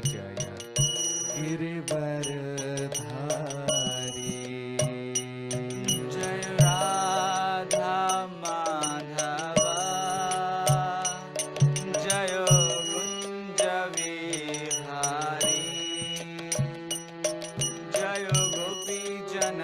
जय गिरिवरधारी जय राधा माधवा जय कुंज विहारी जय गोपी जन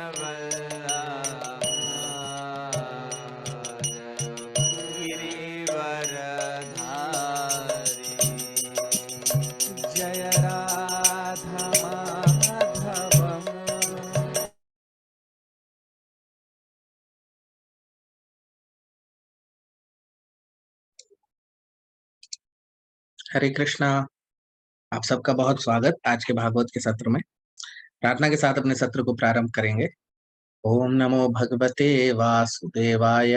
जय राधा माधवम हरे कृष्णा। आप सबका बहुत स्वागत आज के भागवत के सत्र में। प्रार्थना के साथ अपने सत्र को प्रारंभ करेंगे। ओम नमो भगवते वासुदेवाय।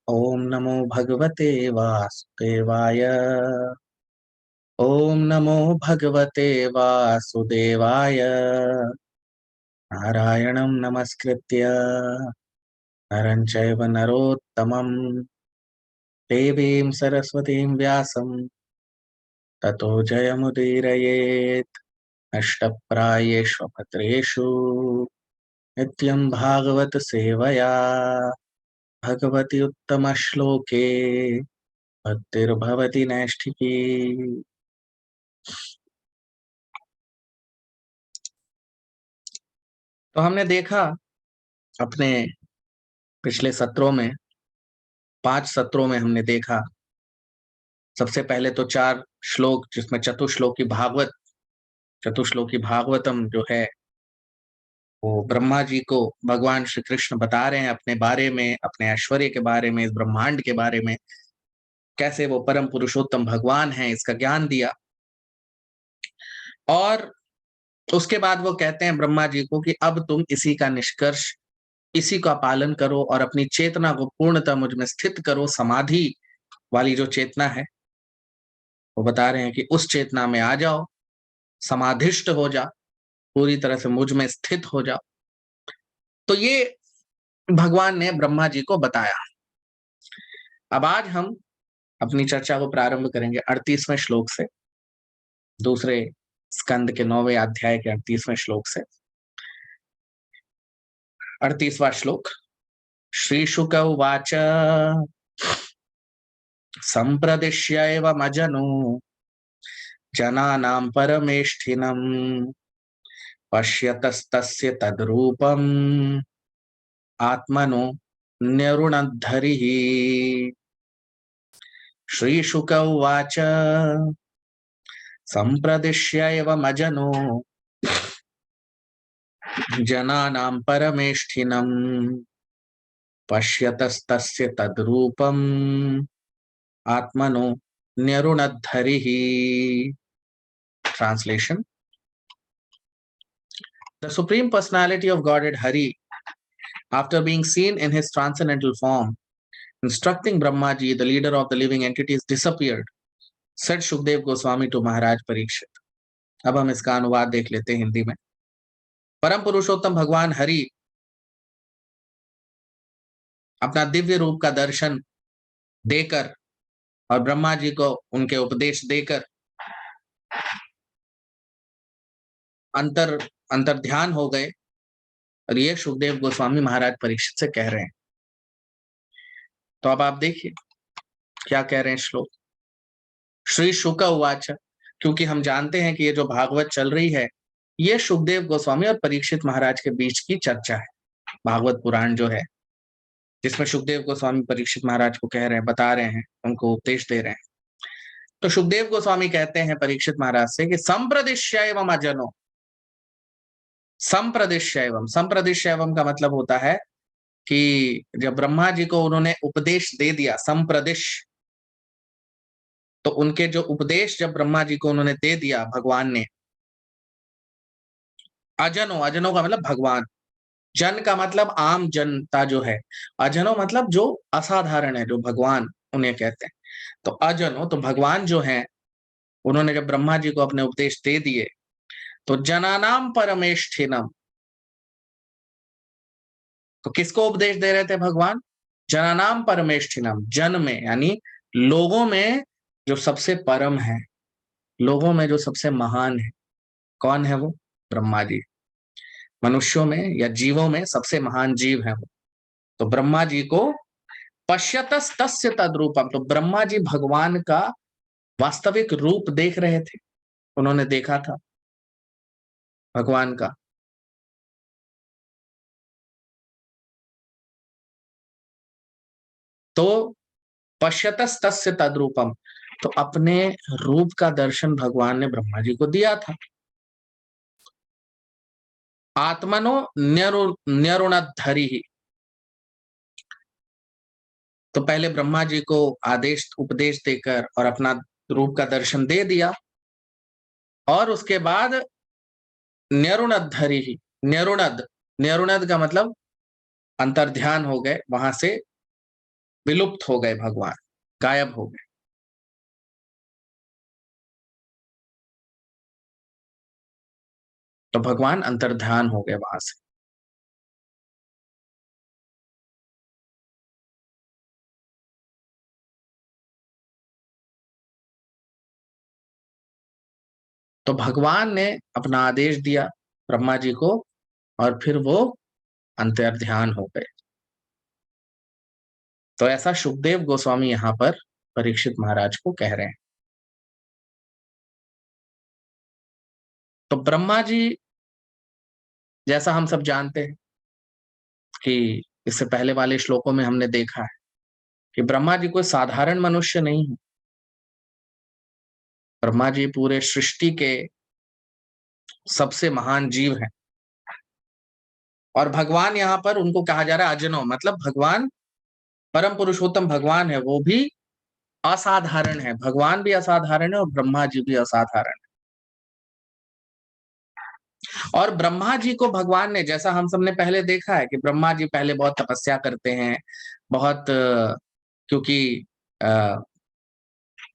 ओम नमो भगवते वासुदेवाय। ओम नमो भगवते वासुदेवाय। नारायणं नमस्कृत्य नरं चैव नरोत्तमं देवीं सरस्वतीं व्यासं ततो जयमुदीरयेत्। नष्टप्रायेषु भद्रेषु नित्यं भागवत सेवया भगवति उत्तमश्लोके भक्तिर्भवति नैष्ठिकी। तो हमने देखा अपने पिछले सत्रों में, 5 सत्रों में हमने देखा सबसे पहले तो 4 श्लोक जिसमें चतुश्लोकी भागवतम जो है वो ब्रह्मा जी को भगवान श्री कृष्ण बता रहे हैं अपने बारे में, अपने ऐश्वर्य के बारे में, इस ब्रह्मांड के बारे में, कैसे वो परम पुरुषोत्तम भगवान हैं, इसका ज्ञान दिया। और उसके बाद वो कहते हैं ब्रह्मा जी को कि अब तुम इसी का निष्कर्ष, इसी का पालन करो और अपनी चेतना को पूर्णतः मुझ में स्थित करो। समाधि वाली जो चेतना है वो बता रहे हैं कि उस चेतना में आ जाओ, समाधिष्ट हो जाओ, पूरी तरह से मुझ में स्थित हो जाओ। तो ये भगवान ने ब्रह्मा जी को बताया। अब आज हम अपनी चर्चा को प्रारंभ करेंगे 38वें श्लोक से, दूसरे स्कंद के 9वें अध्याय के 38वें श्लोक से। 38वां श्लोक। श्री शुक उवाच संप्रदिश्य एवमजनु जनानां परमेष्ठिनम् पश्यतस्तस्य तद्रूपम् आत्मनो न्यरुणद्धरिः। श्रीशुक उवाच संप्रदिश्य एवमजनु जनानां परमेष्ठिनम् पश्यतस्तस्य तद्रूपम् आत्मनो न्यरुणद्धरिः। Translation. The Supreme Personality of Godhead Hari, after being seen in his transcendental form, instructing Brahmaji, the leader of the living entities, disappeared, said Shukdev Goswami to Maharaj Parikshit. अब हम इसका अनुवाद देख लेते हैं हिंदी में। परम पुरुषोत्तम भगवान हरि अपना दिव्य रूप का दर्शन देकर और ब्रह्मा जी को उनके उपदेश देकर अंतर ध्यान हो गए। और ये सुखदेव गोस्वामी महाराज परीक्षित से कह रहे हैं। तो अब आप देखिए क्या कह रहे हैं श्लोक। श्री शुक उवाच, क्योंकि हम जानते हैं कि ये जो भागवत चल रही है ये सुखदेव गोस्वामी और परीक्षित महाराज के बीच की चर्चा है। भागवत पुराण जो है जिसमें सुखदेव गोस्वामी परीक्षित महाराज को कह रहे हैं, बता रहे हैं, उनको उपदेश दे रहे हैं। तो सुखदेव गोस्वामी कहते हैं परीक्षित महाराज से कि संप्रदिश्य एवं अजनो। संप्रदिश्य एवं का मतलब होता है कि जब ब्रह्मा जी को उन्होंने उपदेश दे दिया, संप्रदिश, तो उनके जो उपदेश जब ब्रह्मा जी को उन्होंने दे दिया भगवान ने, अजनो का मतलब भगवान, जन का मतलब आम जनता जो है, अजनो मतलब जो असाधारण है, जो भगवान उन्हें कहते हैं। तो अजनो तो भगवान जो है, उन्होंने जब ब्रह्मा जी को अपने उपदेश दे दिए तो जनानाम परमेष्ठिनम, तो किसको उपदेश दे रहे थे भगवान? जनानाम परमेष्ठिनम, जन में यानी लोगों में जो सबसे परम है, लोगों में जो सबसे महान है, कौन है वो? ब्रह्मा जी। मनुष्यों में या जीवों में सबसे महान जीव है वो। तो ब्रह्मा जी को पश्यतस तस्य तद्रूपम, तो ब्रह्मा जी भगवान का वास्तविक रूप देख रहे थे, उन्होंने देखा था भगवान का। तो पश्यतस तस्य तद्रूपम, तो अपने रूप का दर्शन भगवान ने ब्रह्मा जी को दिया था। आत्मनो न्यरुणद्धरि, तो पहले ब्रह्मा जी को आदेश उपदेश देकर और अपना रूप का दर्शन दे दिया, और उसके बाद न्यरुणद्धरि, न्यरुणद, न्यरुणद का मतलब अंतर्ध्यान हो गए, वहां से विलुप्त हो गए भगवान, गायब हो गए। तो भगवान अंतर्ध्यान हो गए वहां से। तो भगवान ने अपना आदेश दिया ब्रह्मा जी को, और फिर वो अंतर्ध्यान हो गए। तो ऐसा सुखदेव गोस्वामी यहाँ पर परीक्षित महाराज को कह रहे हैं। तो ब्रह्मा जी, जैसा हम सब जानते हैं कि इससे पहले वाले श्लोकों में हमने देखा है कि ब्रह्मा जी कोई साधारण मनुष्य नहीं है। ब्रह्मा जी पूरे सृष्टि के सबसे महान जीव हैं, और भगवान यहाँ पर उनको कहा जा रहा है अजनो, मतलब भगवान परम पुरुषोत्तम भगवान है, वो भी असाधारण है। भगवान भी असाधारण है और ब्रह्मा जी भी असाधारण है। और ब्रह्मा जी को भगवान ने, जैसा हम सबने पहले देखा है कि ब्रह्मा जी पहले बहुत तपस्या करते हैं, बहुत क्योंकि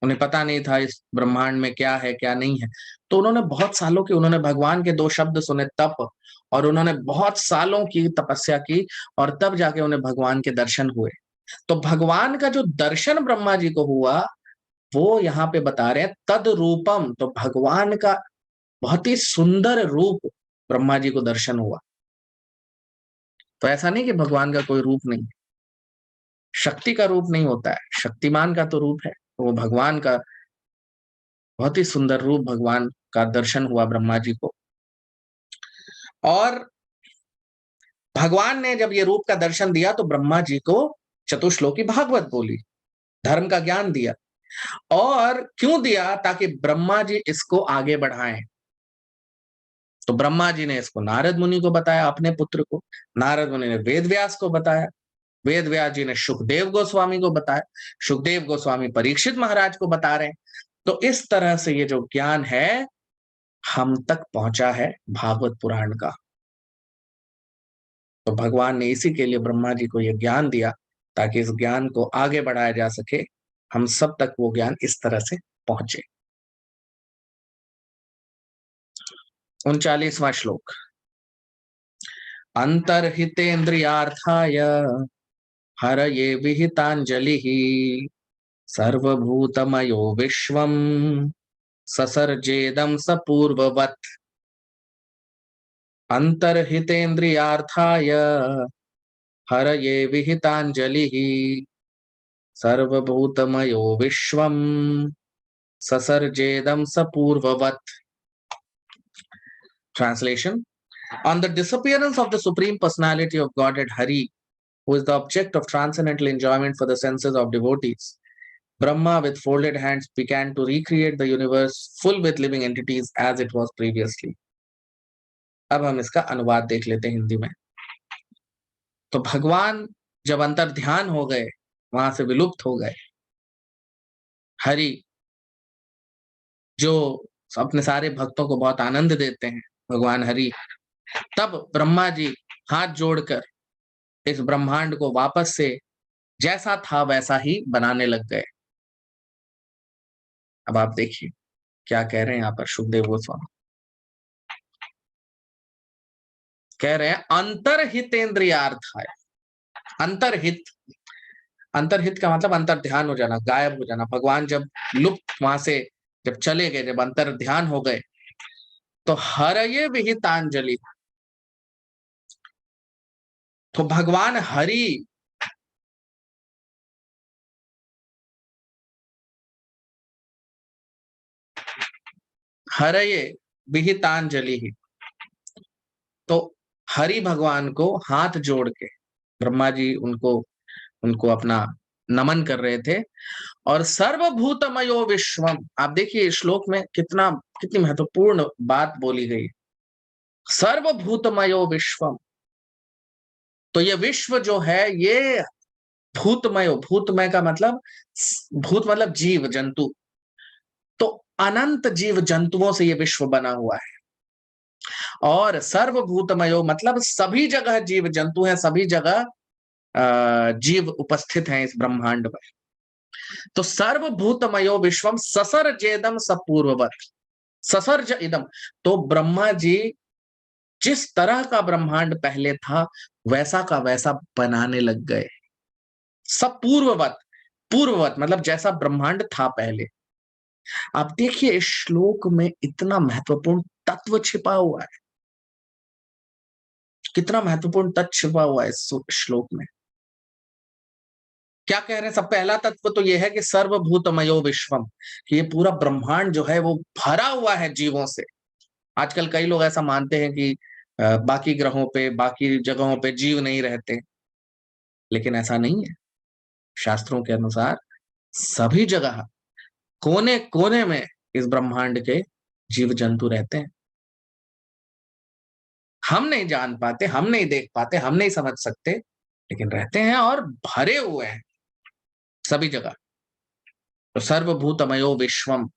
उन्हें पता नहीं था इस ब्रह्मांड में क्या है क्या नहीं है, तो उन्होंने बहुत सालों की, उन्होंने भगवान के 2 शब्द सुने, तप, और उन्होंने बहुत सालों की तपस्या की, और तब जाके उन्हें भगवान के दर्शन हुए। तो भगवान का जो दर्शन ब्रह्मा जी को हुआ, वो यहाँ पे बता रहे हैं तद रूपम, तो भगवान का बहुत ही सुंदर रूप ब्रह्मा जी को दर्शन हुआ। तो ऐसा नहीं कि भगवान का कोई रूप नहीं, शक्ति का रूप नहीं होता है, शक्तिमान का तो रूप है, तो वो भगवान का बहुत ही सुंदर रूप, भगवान का दर्शन हुआ ब्रह्मा जी को। और भगवान ने जब ये रूप का दर्शन दिया तो ब्रह्मा जी को चतुश्लोकी भागवत बोली, धर्म का ज्ञान दिया। और क्यों दिया? ताकि ब्रह्मा जी इसको आगे बढ़ाएं। तो ब्रह्मा जी ने इसको नारद मुनि को बताया, अपने पुत्र को। नारद मुनि ने वेद व्यास को बताया, वेद व्यास जी ने सुखदेव गोस्वामी को बताया, सुखदेव गोस्वामी परीक्षित महाराज को बता रहे हैं। तो इस तरह से ये जो ज्ञान है हम तक पहुंचा है भागवत पुराण का। तो भगवान ने इसी के लिए ब्रह्मा जी को यह ज्ञान दिया, ताकि इस ज्ञान को आगे बढ़ाया जा सके, हम सब तक वो ज्ञान इस तरह से पहुंचे। 39वां श्लोक। अंतर्हितेन्द्रियार्थाय हरये विहितांजलिः सर्वभूतमयो विश्वम ससर्जेदं स पूर्ववत्। अंतर्हितेन्द्रियार्थाय हरये विहितांजलिः सर्वभूतमयो विश्वम ससर्जेदं स पूर्ववत्। Translation: on the disappearance of the Supreme Personality of Godhead Hari, who is the object of transcendental enjoyment for the senses of devotees, Brahma with folded hands began to recreate the universe full with living entities as it was previously. अब हम इसका अनुवाद देख लेते हैं हिंदी में। तो भगवान जब अंतर ध्यान हो गए, वहां से विलुप्त हो गए, हरि जो अपने सारे भक्तों को बहुत आनंद देते हैं, भगवान हरि, तब ब्रह्मा जी हाथ जोड़कर इस ब्रह्मांड को वापस से जैसा था वैसा ही बनाने लग गए। अब आप देखिए क्या कह रहे हैं यहाँ पर सुखदेव गोस्वामी। कह रहे हैं अंतरहितेन्द्रियार्थाय। अंतरहित अंतर्हित का मतलब अंतर ध्यान हो जाना, गायब हो जाना। भगवान जब लुप्त वहां से जब चले गए, जब अंतर ध्यान हो गए, तो हरये विहितांजलि, तो भगवान हरि हरये विहितांजलि ही, तो हरि भगवान को हाथ जोड़ के ब्रह्मा जी उनको उनको अपना नमन कर रहे थे। और सर्वभूतमयो विश्वम, आप देखिए इस श्लोक में कितनी महत्वपूर्ण बात बोली गई। सर्वभूतमयो विश्वम, तो ये विश्व जो है ये भूतमय का मतलब, भूत मतलब जीव जंतु, तो अनंत जीव जंतुओं से ये विश्व बना हुआ है। और सर्वभूतमयो मतलब सभी जगह जीव जंतु हैं, सभी जगह जीव उपस्थित हैं इस ब्रह्मांड में। तो सर्वभूतमयो विश्वम ससर्जेदम सपूर्ववत, ससर्ज इदम, तो ब्रह्मा जी जिस तरह का ब्रह्मांड पहले था वैसा का वैसा बनाने लग गए। सब पूर्ववत, पूर्ववत मतलब जैसा ब्रह्मांड था पहले। आप देखिए इस श्लोक में इतना महत्वपूर्ण तत्व छिपा हुआ है, कितना महत्वपूर्ण तत्व छिपा हुआ है इस श्लोक में। क्या कह रहे हैं? सब पहला तत्व तो यह है कि सर्वभूतमयो विश्वम, कि ये पूरा ब्रह्मांड जो है वो भरा हुआ है जीवों से। आजकल कई लोग ऐसा मानते हैं कि बाकी ग्रहों पे, बाकी जगहों पे जीव नहीं रहते, लेकिन ऐसा नहीं है। शास्त्रों के अनुसार सभी जगह, कोने कोने में इस ब्रह्मांड के जीव जंतु रहते हैं। हम नहीं जान पाते, हम नहीं देख पाते, हम नहीं समझ सकते, लेकिन रहते हैं और भरे हुए हैं सभी जगह। तो सर्वभूतमयो विश्वम,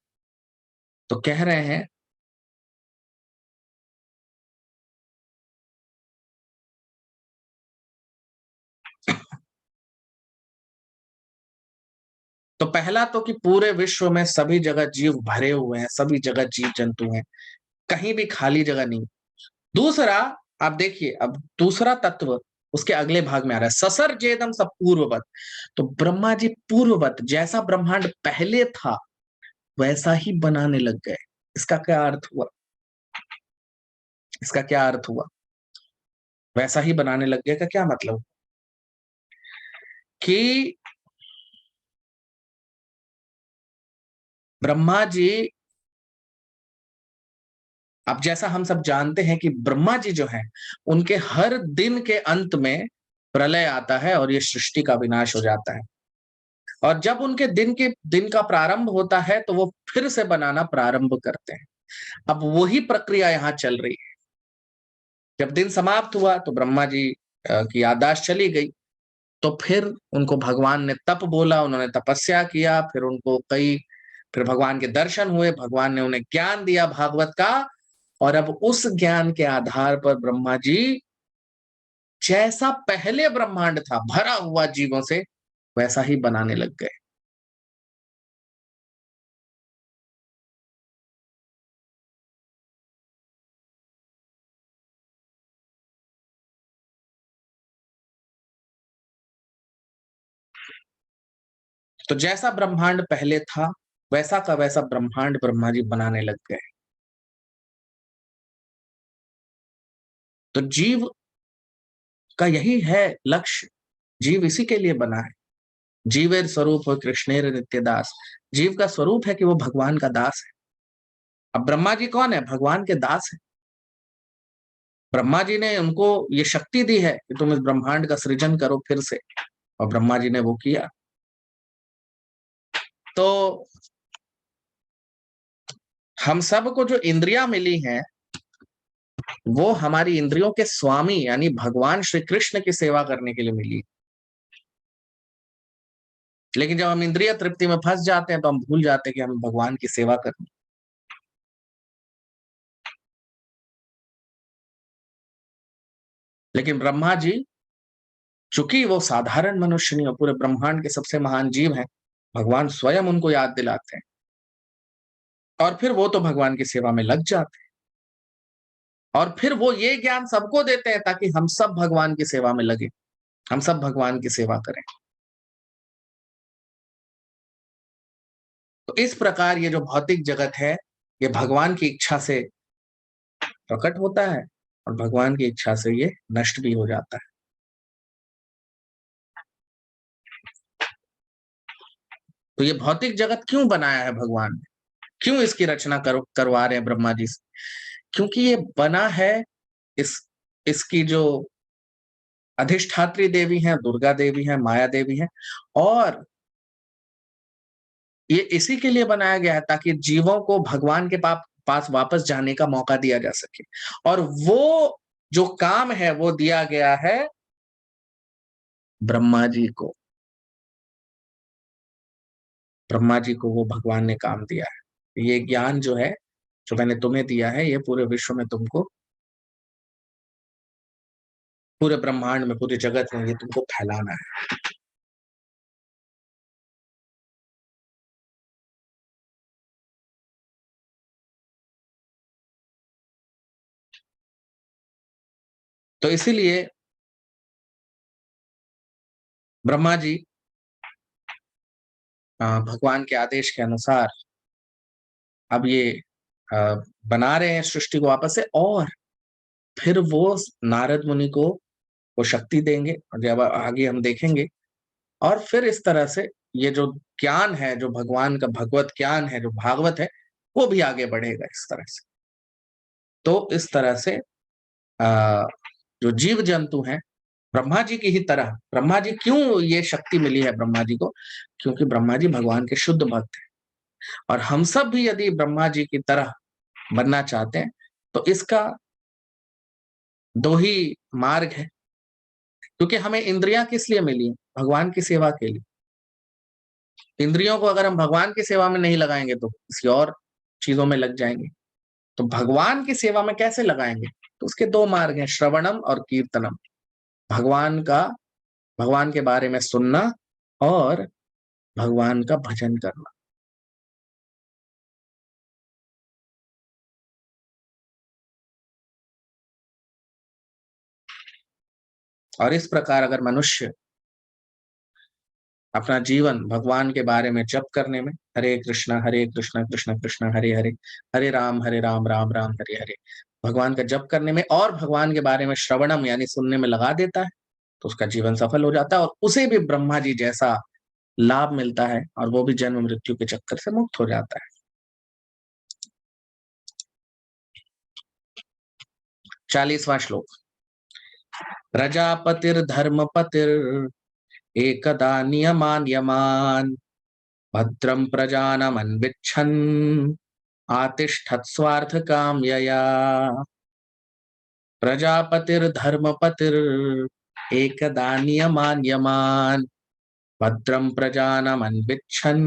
तो कह रहे हैं तो पहला तो कि पूरे विश्व में सभी जगह जीव भरे हुए हैं, सभी जगह जीव जंतु हैं, कहीं भी खाली जगह नहीं। दूसरा, आप देखिए अब दूसरा तत्व उसके अगले भाग में आ रहा है, ससर्जेदम सब पूर्ववत, तो ब्रह्मा जी पूर्ववत जैसा ब्रह्मांड पहले था वैसा ही बनाने लग गए। इसका क्या अर्थ हुआ? इसका क्या अर्थ हुआ? वैसा ही बनाने लग गए का क्या मतलब? कि ब्रह्मा जी, अब जैसा हम सब जानते हैं कि ब्रह्मा जी जो हैं उनके हर दिन के अंत में प्रलय आता है और ये सृष्टि का विनाश हो जाता है। और जब उनके दिन का प्रारंभ होता है तो वो फिर से बनाना प्रारंभ करते हैं। अब वही प्रक्रिया यहाँ चल रही है। जब दिन समाप्त हुआ तो ब्रह्मा जी की याददाश्त चली गई, तो फिर उनको भगवान ने तप बोला, उन्होंने तपस्या किया, फिर भगवान के दर्शन हुए, भगवान ने उन्हें ज्ञान दिया भागवत का, और अब उस ज्ञान के आधार पर ब्रह्मा जी जैसा पहले ब्रह्मांड था भरा हुआ जीवों से वैसा ही बनाने लग गए। तो जैसा ब्रह्मांड पहले था वैसा का वैसा ब्रह्मांड ब्रह्मा जी बनाने लग गए। तो जीव का यही है लक्ष्य, जीव इसी के लिए बना है। जीवेर स्वरूप हो कृष्णेर नित्य दास, जीव का स्वरूप है कि वो भगवान का दास है। अब ब्रह्मा जी कौन है? भगवान के दास है। ब्रह्मा जी ने उनको ये शक्ति दी है कि तुम इस ब्रह्मांड का सृजन करो फिर से, और ब्रह्मा जी ने वो किया। तो हम सबको जो इंद्रियां मिली हैं वो हमारी इंद्रियों के स्वामी यानी भगवान श्री कृष्ण की सेवा करने के लिए मिली। लेकिन जब हम इंद्रिय तृप्ति में फंस जाते हैं तो हम भूल जाते हैं कि हम भगवान की सेवा करनी। लेकिन ब्रह्मा जी, चूंकि वो साधारण मनुष्य नहीं हो, पूरे ब्रह्मांड के सबसे महान जीव हैं, भगवान स्वयं उनको याद दिलाते हैं और फिर वो तो भगवान की सेवा में लग जाते हैं। और फिर वो ये ज्ञान सबको देते हैं ताकि हम सब भगवान की सेवा में लगे, हम सब भगवान की सेवा करें। तो इस प्रकार ये जो भौतिक जगत है, ये भगवान की इच्छा से प्रकट होता है और भगवान की इच्छा से ये नष्ट भी हो जाता है। तो ये भौतिक जगत क्यों बनाया है भगवान ने? क्यों इसकी रचना करवा रहे हैं ब्रह्मा जी से? क्योंकि ये बना है, इसकी जो अधिष्ठात्री देवी हैं, दुर्गा देवी हैं, माया देवी हैं, और ये इसी के लिए बनाया गया है ताकि जीवों को भगवान के पास वापस जाने का मौका दिया जा सके। और वो जो काम है वो दिया गया है ब्रह्मा जी को। ब्रह्मा जी को वो भगवान ने काम दिया है। ये ज्ञान जो है, जो मैंने तुम्हें दिया है, ये पूरे विश्व में तुमको, पूरे ब्रह्मांड में, पूरे जगत में ये तुमको फैलाना है। तो इसीलिए ब्रह्मा जी भगवान के आदेश के अनुसार अब ये बना रहे हैं सृष्टि को वापस से, और फिर वो नारद मुनि को वो शक्ति देंगे, और जब आगे हम देखेंगे, और फिर इस तरह से ये जो ज्ञान है, जो भगवान का भगवत ज्ञान है, जो भागवत है, वो भी आगे बढ़ेगा इस तरह से। तो इस तरह से जो जीव जंतु हैं, ब्रह्मा जी की ही तरह, ब्रह्मा जी क्यों ये शक्ति मिली है ब्रह्मा जी को? क्योंकि ब्रह्मा जी भगवान के शुद्ध भक्त हैं, और हम सब भी यदि ब्रह्मा जी की तरह बनना चाहते हैं तो इसका दो ही मार्ग है। क्योंकि हमें इंद्रियां किस लिए मिली? भगवान की सेवा के लिए। इंद्रियों को अगर हम भगवान की सेवा में नहीं लगाएंगे तो किसी और चीजों में लग जाएंगे। तो भगवान की सेवा में कैसे लगाएंगे? तो उसके दो मार्ग हैं, श्रवणम और कीर्तनम। भगवान के बारे में सुनना और भगवान का भजन करना। और इस प्रकार अगर मनुष्य अपना जीवन भगवान के बारे में जप करने में, हरे कृष्णा कृष्ण कृष्ण हरे हरे, हरे राम राम राम हरे हरे, भगवान का जप करने में और भगवान के बारे में श्रवणम यानी सुनने में लगा देता है, तो उसका जीवन सफल हो जाता है और उसे भी ब्रह्मा जी जैसा लाभ मिलता है, और वो भी जन्म मृत्यु के चक्कर से मुक्त हो जाता है। 40वां श्लोक। प्रजापतिर्धर्मपतिर एकदा नियमान यमान, भद्रम प्रजानमन्विच्छन् आतिष्ठत् स्वार्थ कामयया। प्रजापतिर्धर्मपतिर एकदा नियमान यमान, भद्रम प्रजानमन्विच्छन्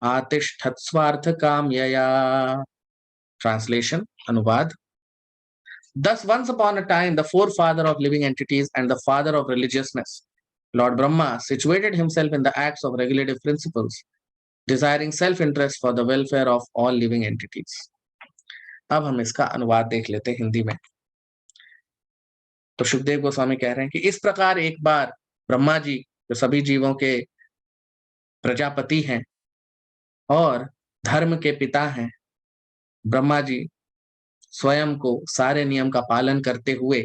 आतिष्ठत् स्वार्थ कामयया। ट्रांसलेशन, अनुवाद। Thus once upon a time the forefather of living entities and the father of religiousness, Lord Brahma, situated himself in the acts of regulative principles, desiring self-interest for the welfare of all living entities. अब हम इसका अनुवाद देख लेते हैं हिंदी में। तो सुखदेव गोस्वामी कह रहे हैं कि इस प्रकार एक बार ब्रह्मा जी, जो सभी जीवों के प्रजापति हैं और धर्म के पिता हैं, ब्रह्मा जी स्वयं को सारे नियम का पालन करते हुए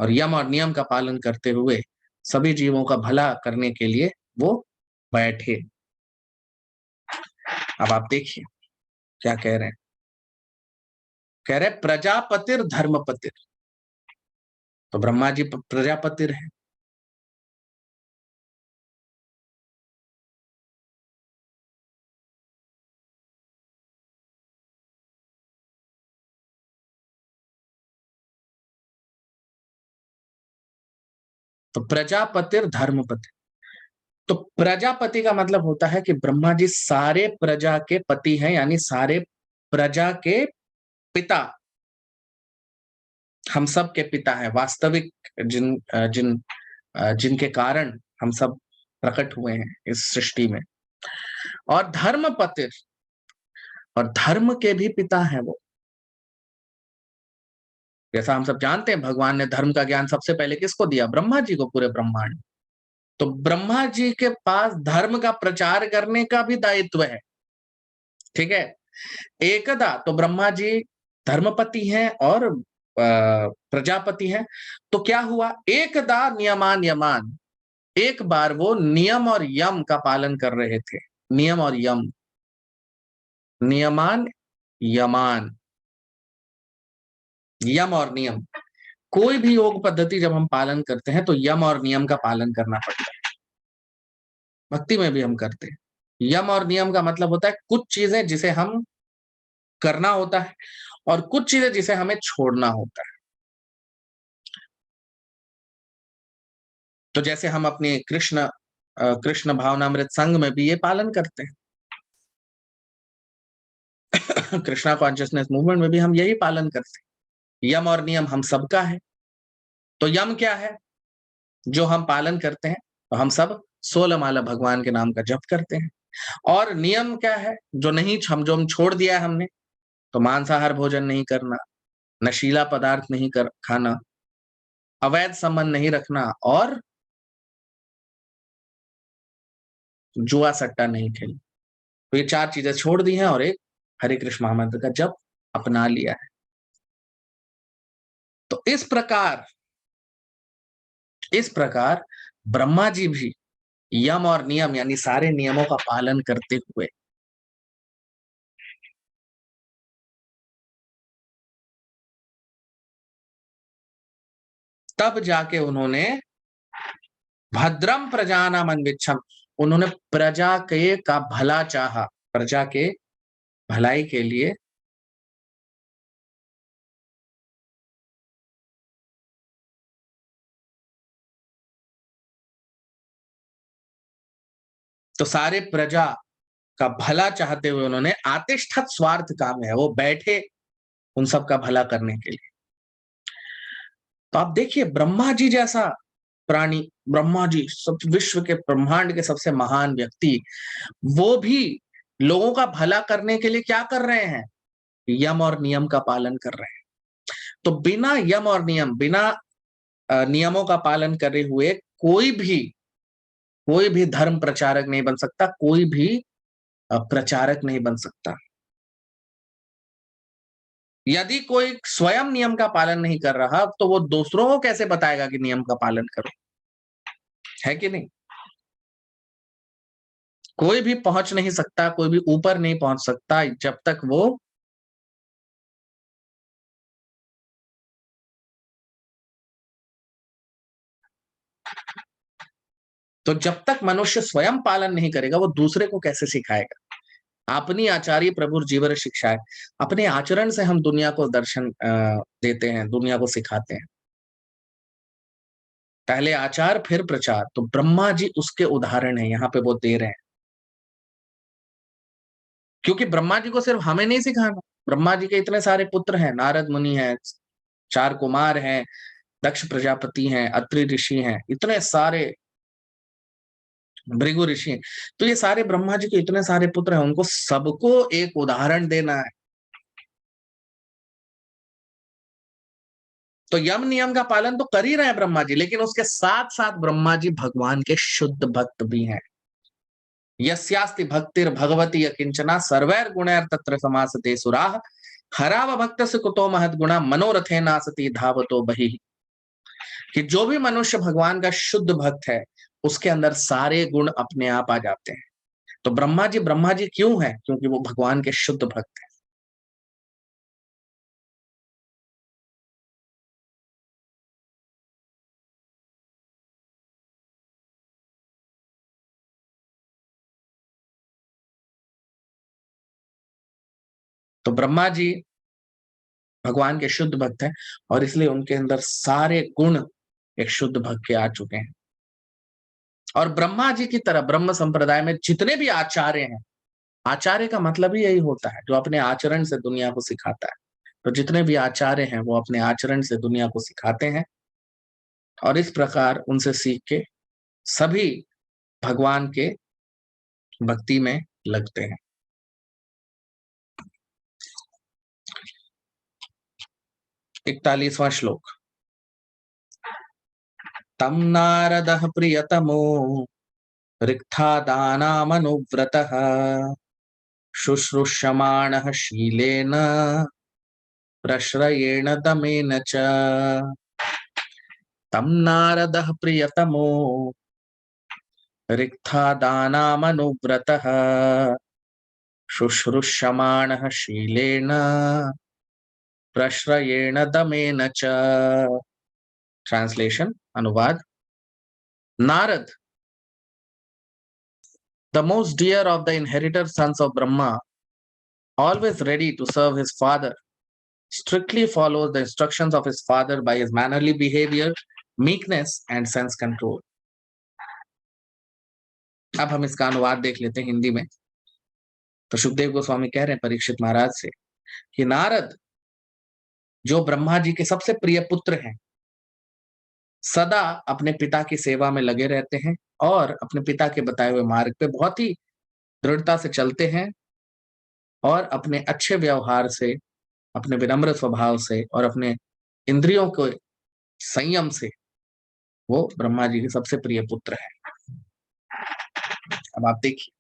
और यम और नियम का पालन करते हुए सभी जीवों का भला करने के लिए वो बैठे। अब आप देखिए क्या कह रहे हैं। कह रहे प्रजापतिर धर्मपतिर। तो ब्रह्मा जी प्रजापतिर हैं। तो प्रजापतिर धर्मपति, तो प्रजापति का मतलब होता है कि ब्रह्मा जी सारे प्रजा के पति हैं, यानी सारे प्रजा के पिता, हम सब के पिता हैं, वास्तविक जिनके कारण हम सब प्रकट हुए हैं इस सृष्टि में। और धर्मपतिर, और धर्म के भी पिता हैं वो। जैसा हम सब जानते हैं भगवान ने धर्म का ज्ञान सबसे पहले किसको दिया? ब्रह्मा जी को, पूरे ब्रह्मांड। तो ब्रह्मा जी के पास धर्म का प्रचार करने का भी दायित्व है। ठीक है। एकदा तो ब्रह्मा जी धर्मपति हैं और प्रजापति हैं। तो क्या हुआ, एकदा नियमान यमान, एक बार वो नियम और यम का पालन कर रहे थे। नियम और यम, नियमान यमान, यम और नियम। कोई भी योग पद्धति जब हम पालन करते हैं तो यम और नियम का पालन करना पड़ता है। भक्ति में भी हम करते हैं। यम और नियम का मतलब होता है कुछ चीजें जिसे हम करना होता है और कुछ चीजें जिसे हमें छोड़ना होता है। तो जैसे हम अपने कृष्ण भावनामृत संघ में भी ये पालन करते हैं। कृष्णा कॉन्शियसनेस मूवमेंट में भी हम यही पालन करते हैं। यम और नियम हम सबका है। तो यम क्या है जो हम पालन करते हैं, तो हम सब 16 माला भगवान के नाम का जप करते हैं। और नियम क्या है जो नहीं, जो हम छोड़ दिया है हमने, तो मांसाहार भोजन नहीं करना, नशीला पदार्थ नहीं खाना, अवैध संबंध नहीं रखना और जुआ सट्टा नहीं खेलना। तो ये 4 चीजें छोड़ दी हैं और एक हरे कृष्ण महामंत्र का जप अपना लिया है। तो इस प्रकार ब्रह्मा जी भी यम और नियम यानी सारे नियमों का पालन करते हुए तब जाके उन्होंने भद्रम प्रजानाम अन्विच्छम, उन्होंने प्रजा के का भला चाहा, प्रजा के भलाई के लिए तो सारे प्रजा का भला चाहते हुए उन्होंने आतिष्ठत स्वार्थ काम है, वो बैठे उन सब का भला करने के लिए। तो आप देखिए ब्रह्मा जी जैसा प्राणी, ब्रह्मा जी सब विश्व के ब्रह्मांड के सबसे महान व्यक्ति, वो भी लोगों का भला करने के लिए क्या कर रहे हैं, यम और नियम का पालन कर रहे हैं। तो बिना यम और नियम, बिना नियमों का पालन करे हुए कोई भी धर्म प्रचारक नहीं बन सकता, कोई भी प्रचारक नहीं बन सकता। यदि कोई स्वयं नियम का पालन नहीं कर रहा तो वो दूसरों को कैसे बताएगा कि नियम का पालन करो, है कि नहीं। कोई भी पहुंच नहीं सकता, कोई भी ऊपर नहीं पहुंच सकता जब तक वो तो जब तक मनुष्य स्वयं पालन नहीं करेगा वो दूसरे को कैसे सिखाएगा। अपनी आचार्य प्रभु जीवन शिक्षाएं, अपने आचरण से हम दुनिया को दर्शन देते हैं, दुनिया को सिखाते हैं। पहले आचार फिर प्रचार, तो ब्रह्मा जी उसके उदाहरण है, यहाँ पे वो दे रहे हैं। क्योंकि ब्रह्मा जी को सिर्फ हमें नहीं सिखाना, ब्रह्मा जी के इतने सारे पुत्र हैं, नारद मुनि हैं, 4 कुमार हैं, दक्ष प्रजापति हैं, अत्रि ऋषि हैं, इतने सारे भृगु ऋषि हैं। तो ये सारे ब्रह्मा जी के इतने सारे पुत्र हैं, उनको सबको एक उदाहरण देना है। तो यम नियम का पालन तो कर ही रहे हैं ब्रह्मा जी, लेकिन उसके साथ साथ ब्रह्मा जी भगवान के शुद्ध भक्त भी हैं। यस्यास्ति भक्तिर भगवती अकिंचना सर्वैर गुणैर तत्र समासते सुराः हराव भक्त से कुतो महद गुणा मनोरथे नासती धावतो बहि। कि जो भी मनुष्य भगवान का शुद्ध भक्त है उसके अंदर सारे गुण अपने आप आ जाते हैं। तो ब्रह्मा जी क्यों है, क्योंकि वो भगवान के शुद्ध भक्त हैं। तो ब्रह्मा जी भगवान के शुद्ध भक्त हैं और इसलिए उनके अंदर सारे गुण एक शुद्ध भक्त के आ चुके हैं। और ब्रह्मा जी की तरह ब्रह्म संप्रदाय में जितने भी आचार्य हैं, आचार्य का मतलब ही यही होता है जो अपने आचरण से दुनिया को सिखाता है। तो जितने भी आचार्य हैं वो अपने आचरण से दुनिया को सिखाते हैं और इस प्रकार उनसे सीख के सभी भगवान के भक्ति में लगते हैं। 41वां श्लोक। तम नारदः प्रियतमो रिक्था दानामनुव्रतः शुश्रूष्यमाणः शीलेन प्रश्रयेण दमेन च तं नारदः प्रियतमो रिक्थादानामनुव्रतः शुश्रूष्यमाणः शीलेन प्रश्रयेण दमेन च। ट्रांसलेशन अनुवाद। Narad, the most dear of the inheritor sons of Brahma, always ready to serve his father, strictly follows the instructions of his father by his mannerly behavior, meekness and sense control. अब हम इसका अनुवाद देख लेते हैं हिंदी में। तो सुखदेव गोस्वामी कह रहे हैं परीक्षित महाराज से कि नारद, जो ब्रह्मा जी के सबसे प्रिय पुत्र हैं, सदा अपने पिता की सेवा में लगे रहते हैं और अपने पिता के बताए हुए मार्ग पे बहुत ही दृढ़ता से चलते हैं और अपने अच्छे व्यवहार से, अपने विनम्र स्वभाव से और अपने इंद्रियों के संयम से वो ब्रह्मा जी के सबसे प्रिय पुत्र है। अब आप देखिए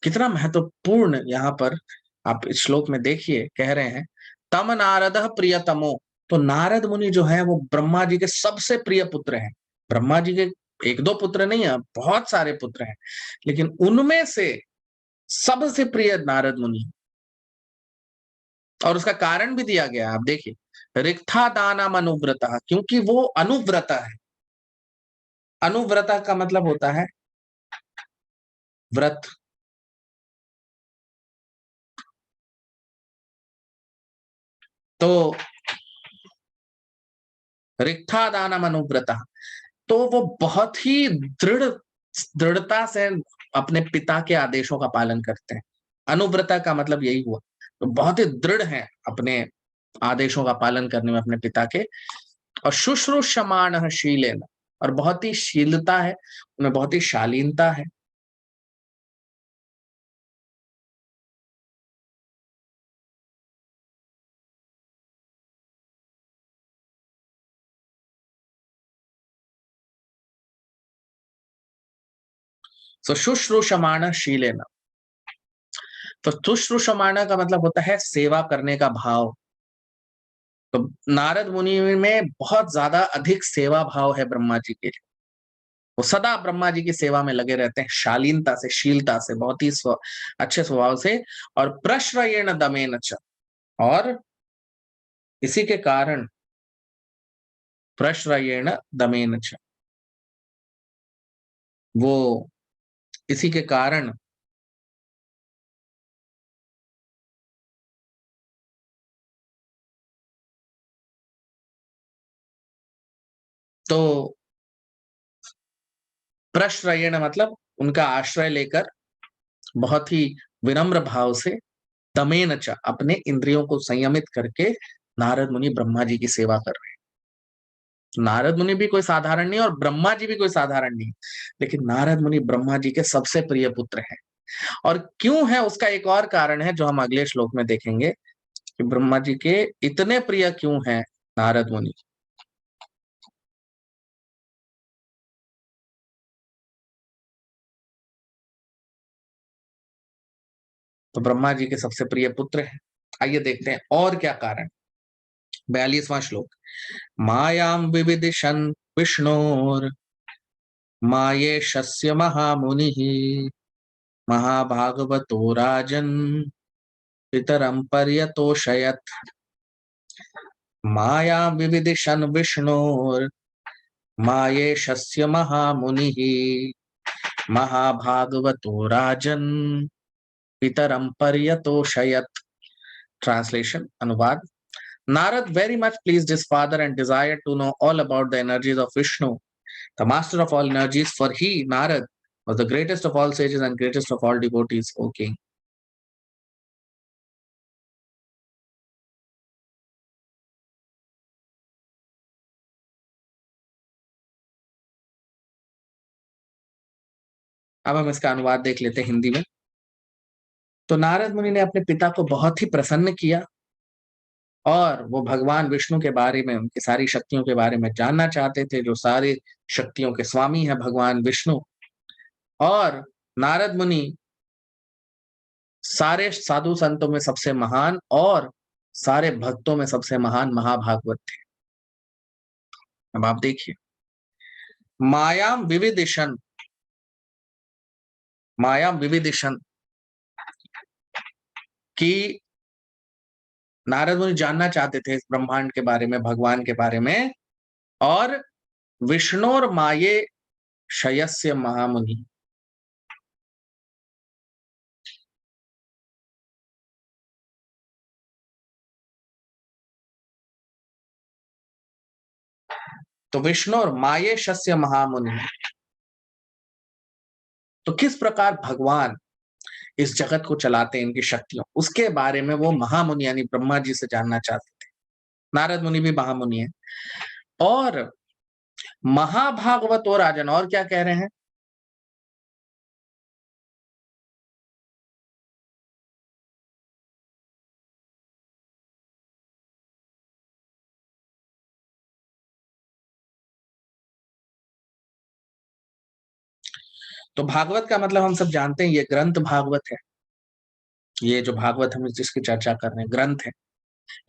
कितना महत्वपूर्ण यहाँ पर आप इस श्लोक में देखिए, कह रहे हैं तम नारदः प्रियतमो। तो नारद मुनि जो है वो ब्रह्मा जी के सबसे प्रिय पुत्र हैं। ब्रह्मा जी के एक दो पुत्र नहीं है, बहुत सारे पुत्र हैं, लेकिन उनमें से सबसे प्रिय नारद मुनि। और उसका कारण भी दिया गया, आप देखिए रिक्था दानम अनुव्रता, क्योंकि वो अनुव्रता है। अनुव्रता का मतलब होता है व्रत। तो रिक्था दानम अनुव्रता, तो वो बहुत ही दृढ़ता से अपने पिता के आदेशों का पालन करते हैं। अनुव्रता का मतलब यही हुआ, तो बहुत ही दृढ़ हैं अपने आदेशों का पालन करने में अपने पिता के। और शुश्रूषमाणः शीलेन, और बहुत ही शीलता है उनमें, बहुत ही शालीनता है। तो शुश्रूषमाणः शीलेन, तो शुश्रूषमाणः का मतलब होता है सेवा करने का भाव। तो नारद मुनि में बहुत ज्यादा अधिक सेवा भाव है ब्रह्मा जी के लिए। वो सदा ब्रह्मा जी की सेवा में लगे रहते हैं, शालीनता से, शीलता से, बहुत ही अच्छे स्वभाव से। और प्रश्रयेण दमेन च, और इसी के कारण प्रश्रयेण दमेन च, वो इसी के कारण तो प्रश्रयेण मतलब उनका आश्रय लेकर बहुत ही विनम्र भाव से, दमेन च अपने इंद्रियों को संयमित करके नारद मुनि ब्रह्मा जी की सेवा कर रहे हैं। नारद मुनि भी कोई साधारण नहीं और ब्रह्मा जी भी कोई साधारण नहीं, लेकिन नारद मुनि ब्रह्मा जी के सबसे प्रिय पुत्र हैं। और क्यों है उसका एक और कारण है जो हम अगले श्लोक में देखेंगे कि ब्रह्मा जी के इतने प्रिय क्यों हैं नारद मुनि। तो ब्रह्मा जी के सबसे प्रिय पुत्र हैं। आइए देखते हैं और क्या कारण। 42वां श्लोक। मायां विविदिशन् विष्णोर मायेशस्य महामुनिः महाभागवतो राजन् पितरं पर्यतोषयत्। मायां विविदिशन् विष्णोर मायेशस्य महामुनिः महाभागवतो राजन् पितरं पर्यतोषयत्। ट्रांसलेशन अनुवाद। Narad very much pleased his father and desired to know all about the energies of Vishnu, the master of all energies, for he, Narad, was the greatest of all sages and greatest of all devotees, O king. अब हम इसका अनुवाद देख लेते हैं हिंदी में। तो नारद मुनि ने अपने पिता को बहुत ही प्रसन्न किया और वो भगवान विष्णु के बारे में, उनकी सारी शक्तियों के बारे में जानना चाहते थे, जो सारी शक्तियों के स्वामी है भगवान विष्णु। और नारद मुनि सारे साधु संतों में सबसे महान और सारे भक्तों में सबसे महान महाभागवत थे। अब आप देखिए, मायाम विविदिशन, मायाम विविदिशन कि नारद मुनि जानना चाहते थे इस ब्रह्मांड के बारे में, भगवान के बारे में, और विष्णुर माये शयस्य महामुनि, तो विष्णु और माये शस्य महामुनि, तो किस प्रकार भगवान इस जगत को चलाते हैं, इनकी शक्तियों, उसके बारे में वो महामुनि यानी ब्रह्मा जी से जानना चाहते थे। नारद मुनि भी महामुनि है। और महाभागवत और राजन और क्या कह रहे हैं, तो भागवत का मतलब हम सब जानते हैं, ये ग्रंथ भागवत है, ये जो भागवत हम जिसकी चर्चा कर रहे हैं ग्रंथ है।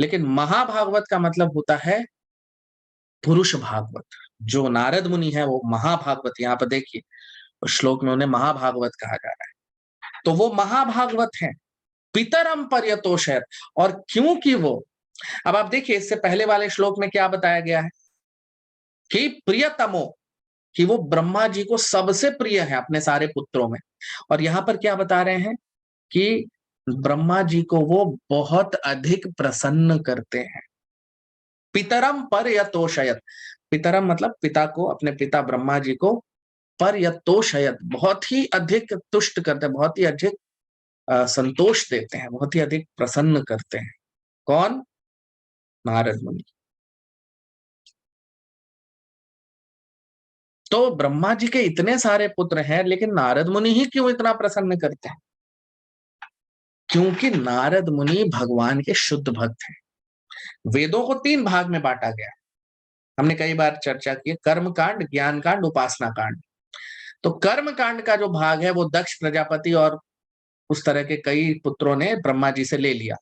लेकिन महाभागवत का मतलब होता है पुरुष भागवत। जो नारद मुनि है वो महाभागवत, यहाँ पर देखिए श्लोक में उन्हें महाभागवत कहा जा रहा है, तो वो महाभागवत है। पितरम पर्यतोषयत, और क्योंकि वो, अब आप देखिए इससे पहले वाले श्लोक में क्या बताया गया है कि प्रियतमो, कि वो ब्रह्मा जी को सबसे प्रिय है अपने सारे पुत्रों में, और यहाँ पर क्या बता रहे हैं कि ब्रह्मा जी को वो बहुत अधिक प्रसन्न करते हैं। पितरम पर्यतोषयत, पितरम मतलब पिता को, अपने पिता ब्रह्मा जी को, पर्यतोषयत बहुत ही अधिक तुष्ट करते हैं, बहुत ही अधिक संतोष देते हैं, बहुत ही अधिक प्रसन्न करते हैं। कौन? नारद मुनि। तो ब्रह्मा जी के इतने सारे पुत्र हैं, लेकिन नारद मुनि ही क्यों इतना प्रसन्न करते हैं? क्योंकि नारद मुनि भगवान के शुद्ध भक्त हैं। वेदों को 3 भाग में बांटा गया, हमने कई बार चर्चा की, कर्म कांड, ज्ञान कांड, उपासना कांड। तो कर्म कांड का जो भाग है वो दक्ष प्रजापति और उस तरह के कई पुत्रों ने ब्रह्मा जी से ले लिया।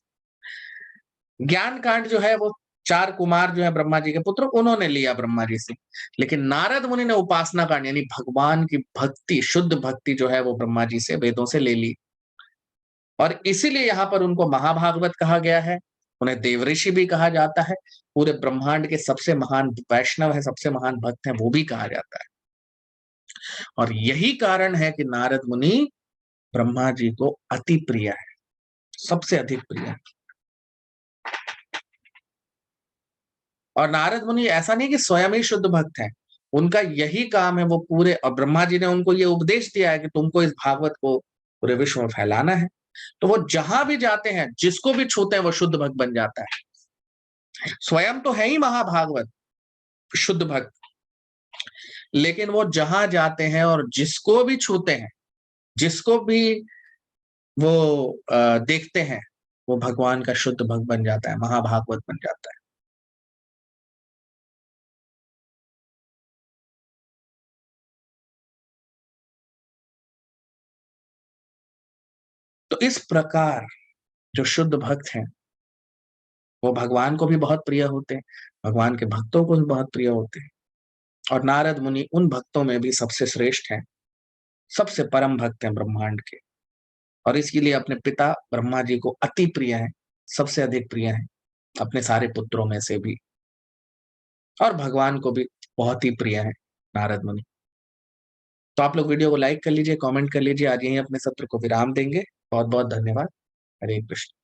ज्ञान कांड जो है वो 4 कुमार जो है ब्रह्मा जी के पुत्र, उन्होंने लिया ब्रह्मा जी से। लेकिन नारद मुनि ने उपासना कांड यानी भगवान की भक्ति, शुद्ध भक्ति जो है वो ब्रह्मा जी से, वेदों से ले ली, और इसीलिए यहाँ पर उनको महाभागवत कहा गया है। उन्हें देवऋषि भी कहा जाता है, पूरे ब्रह्मांड के सबसे महान वैष्णव है, सबसे महान भक्त है, वो भी कहा जाता है। और यही कारण है कि नारद मुनि ब्रह्मा जी को अति प्रिय है, सबसे अधिक प्रिय है। और नारद मुनि ऐसा नहीं कि स्वयं ही शुद्ध भक्त है, उनका यही काम है, वो पूरे, और ब्रह्मा जी ने उनको ये उपदेश दिया है कि तुमको इस भागवत को पूरे विश्व में फैलाना है। तो वो जहां भी जाते हैं, जिसको भी छूते हैं, वो शुद्ध भक्त बन जाता है। स्वयं तो है ही महाभागवत, शुद्ध भक्त, लेकिन वो जहां जाते हैं और जिसको भी छूते हैं, जिसको भी वो देखते हैं, वो भगवान का शुद्ध भक्त बन जाता है, महाभागवत बन जाता है। तो इस प्रकार जो शुद्ध भक्त हैं वो भगवान को भी बहुत प्रिय होते हैं, भगवान के भक्तों को भी बहुत प्रिय होते हैं। और नारद मुनि उन भक्तों में भी सबसे श्रेष्ठ हैं, सबसे परम भक्त हैं ब्रह्मांड के, और इसके लिए अपने पिता ब्रह्मा जी को अति प्रिय है, सबसे अधिक प्रिय है अपने सारे पुत्रों में से भी, और भगवान को भी बहुत ही प्रिय है नारद मुनि। तो आप लोग वीडियो को लाइक कर लीजिए, कमेंट कर लीजिए। आज यहीं अपने सत्र को विराम देंगे। बहुत बहुत धन्यवाद। हरे कृष्ण।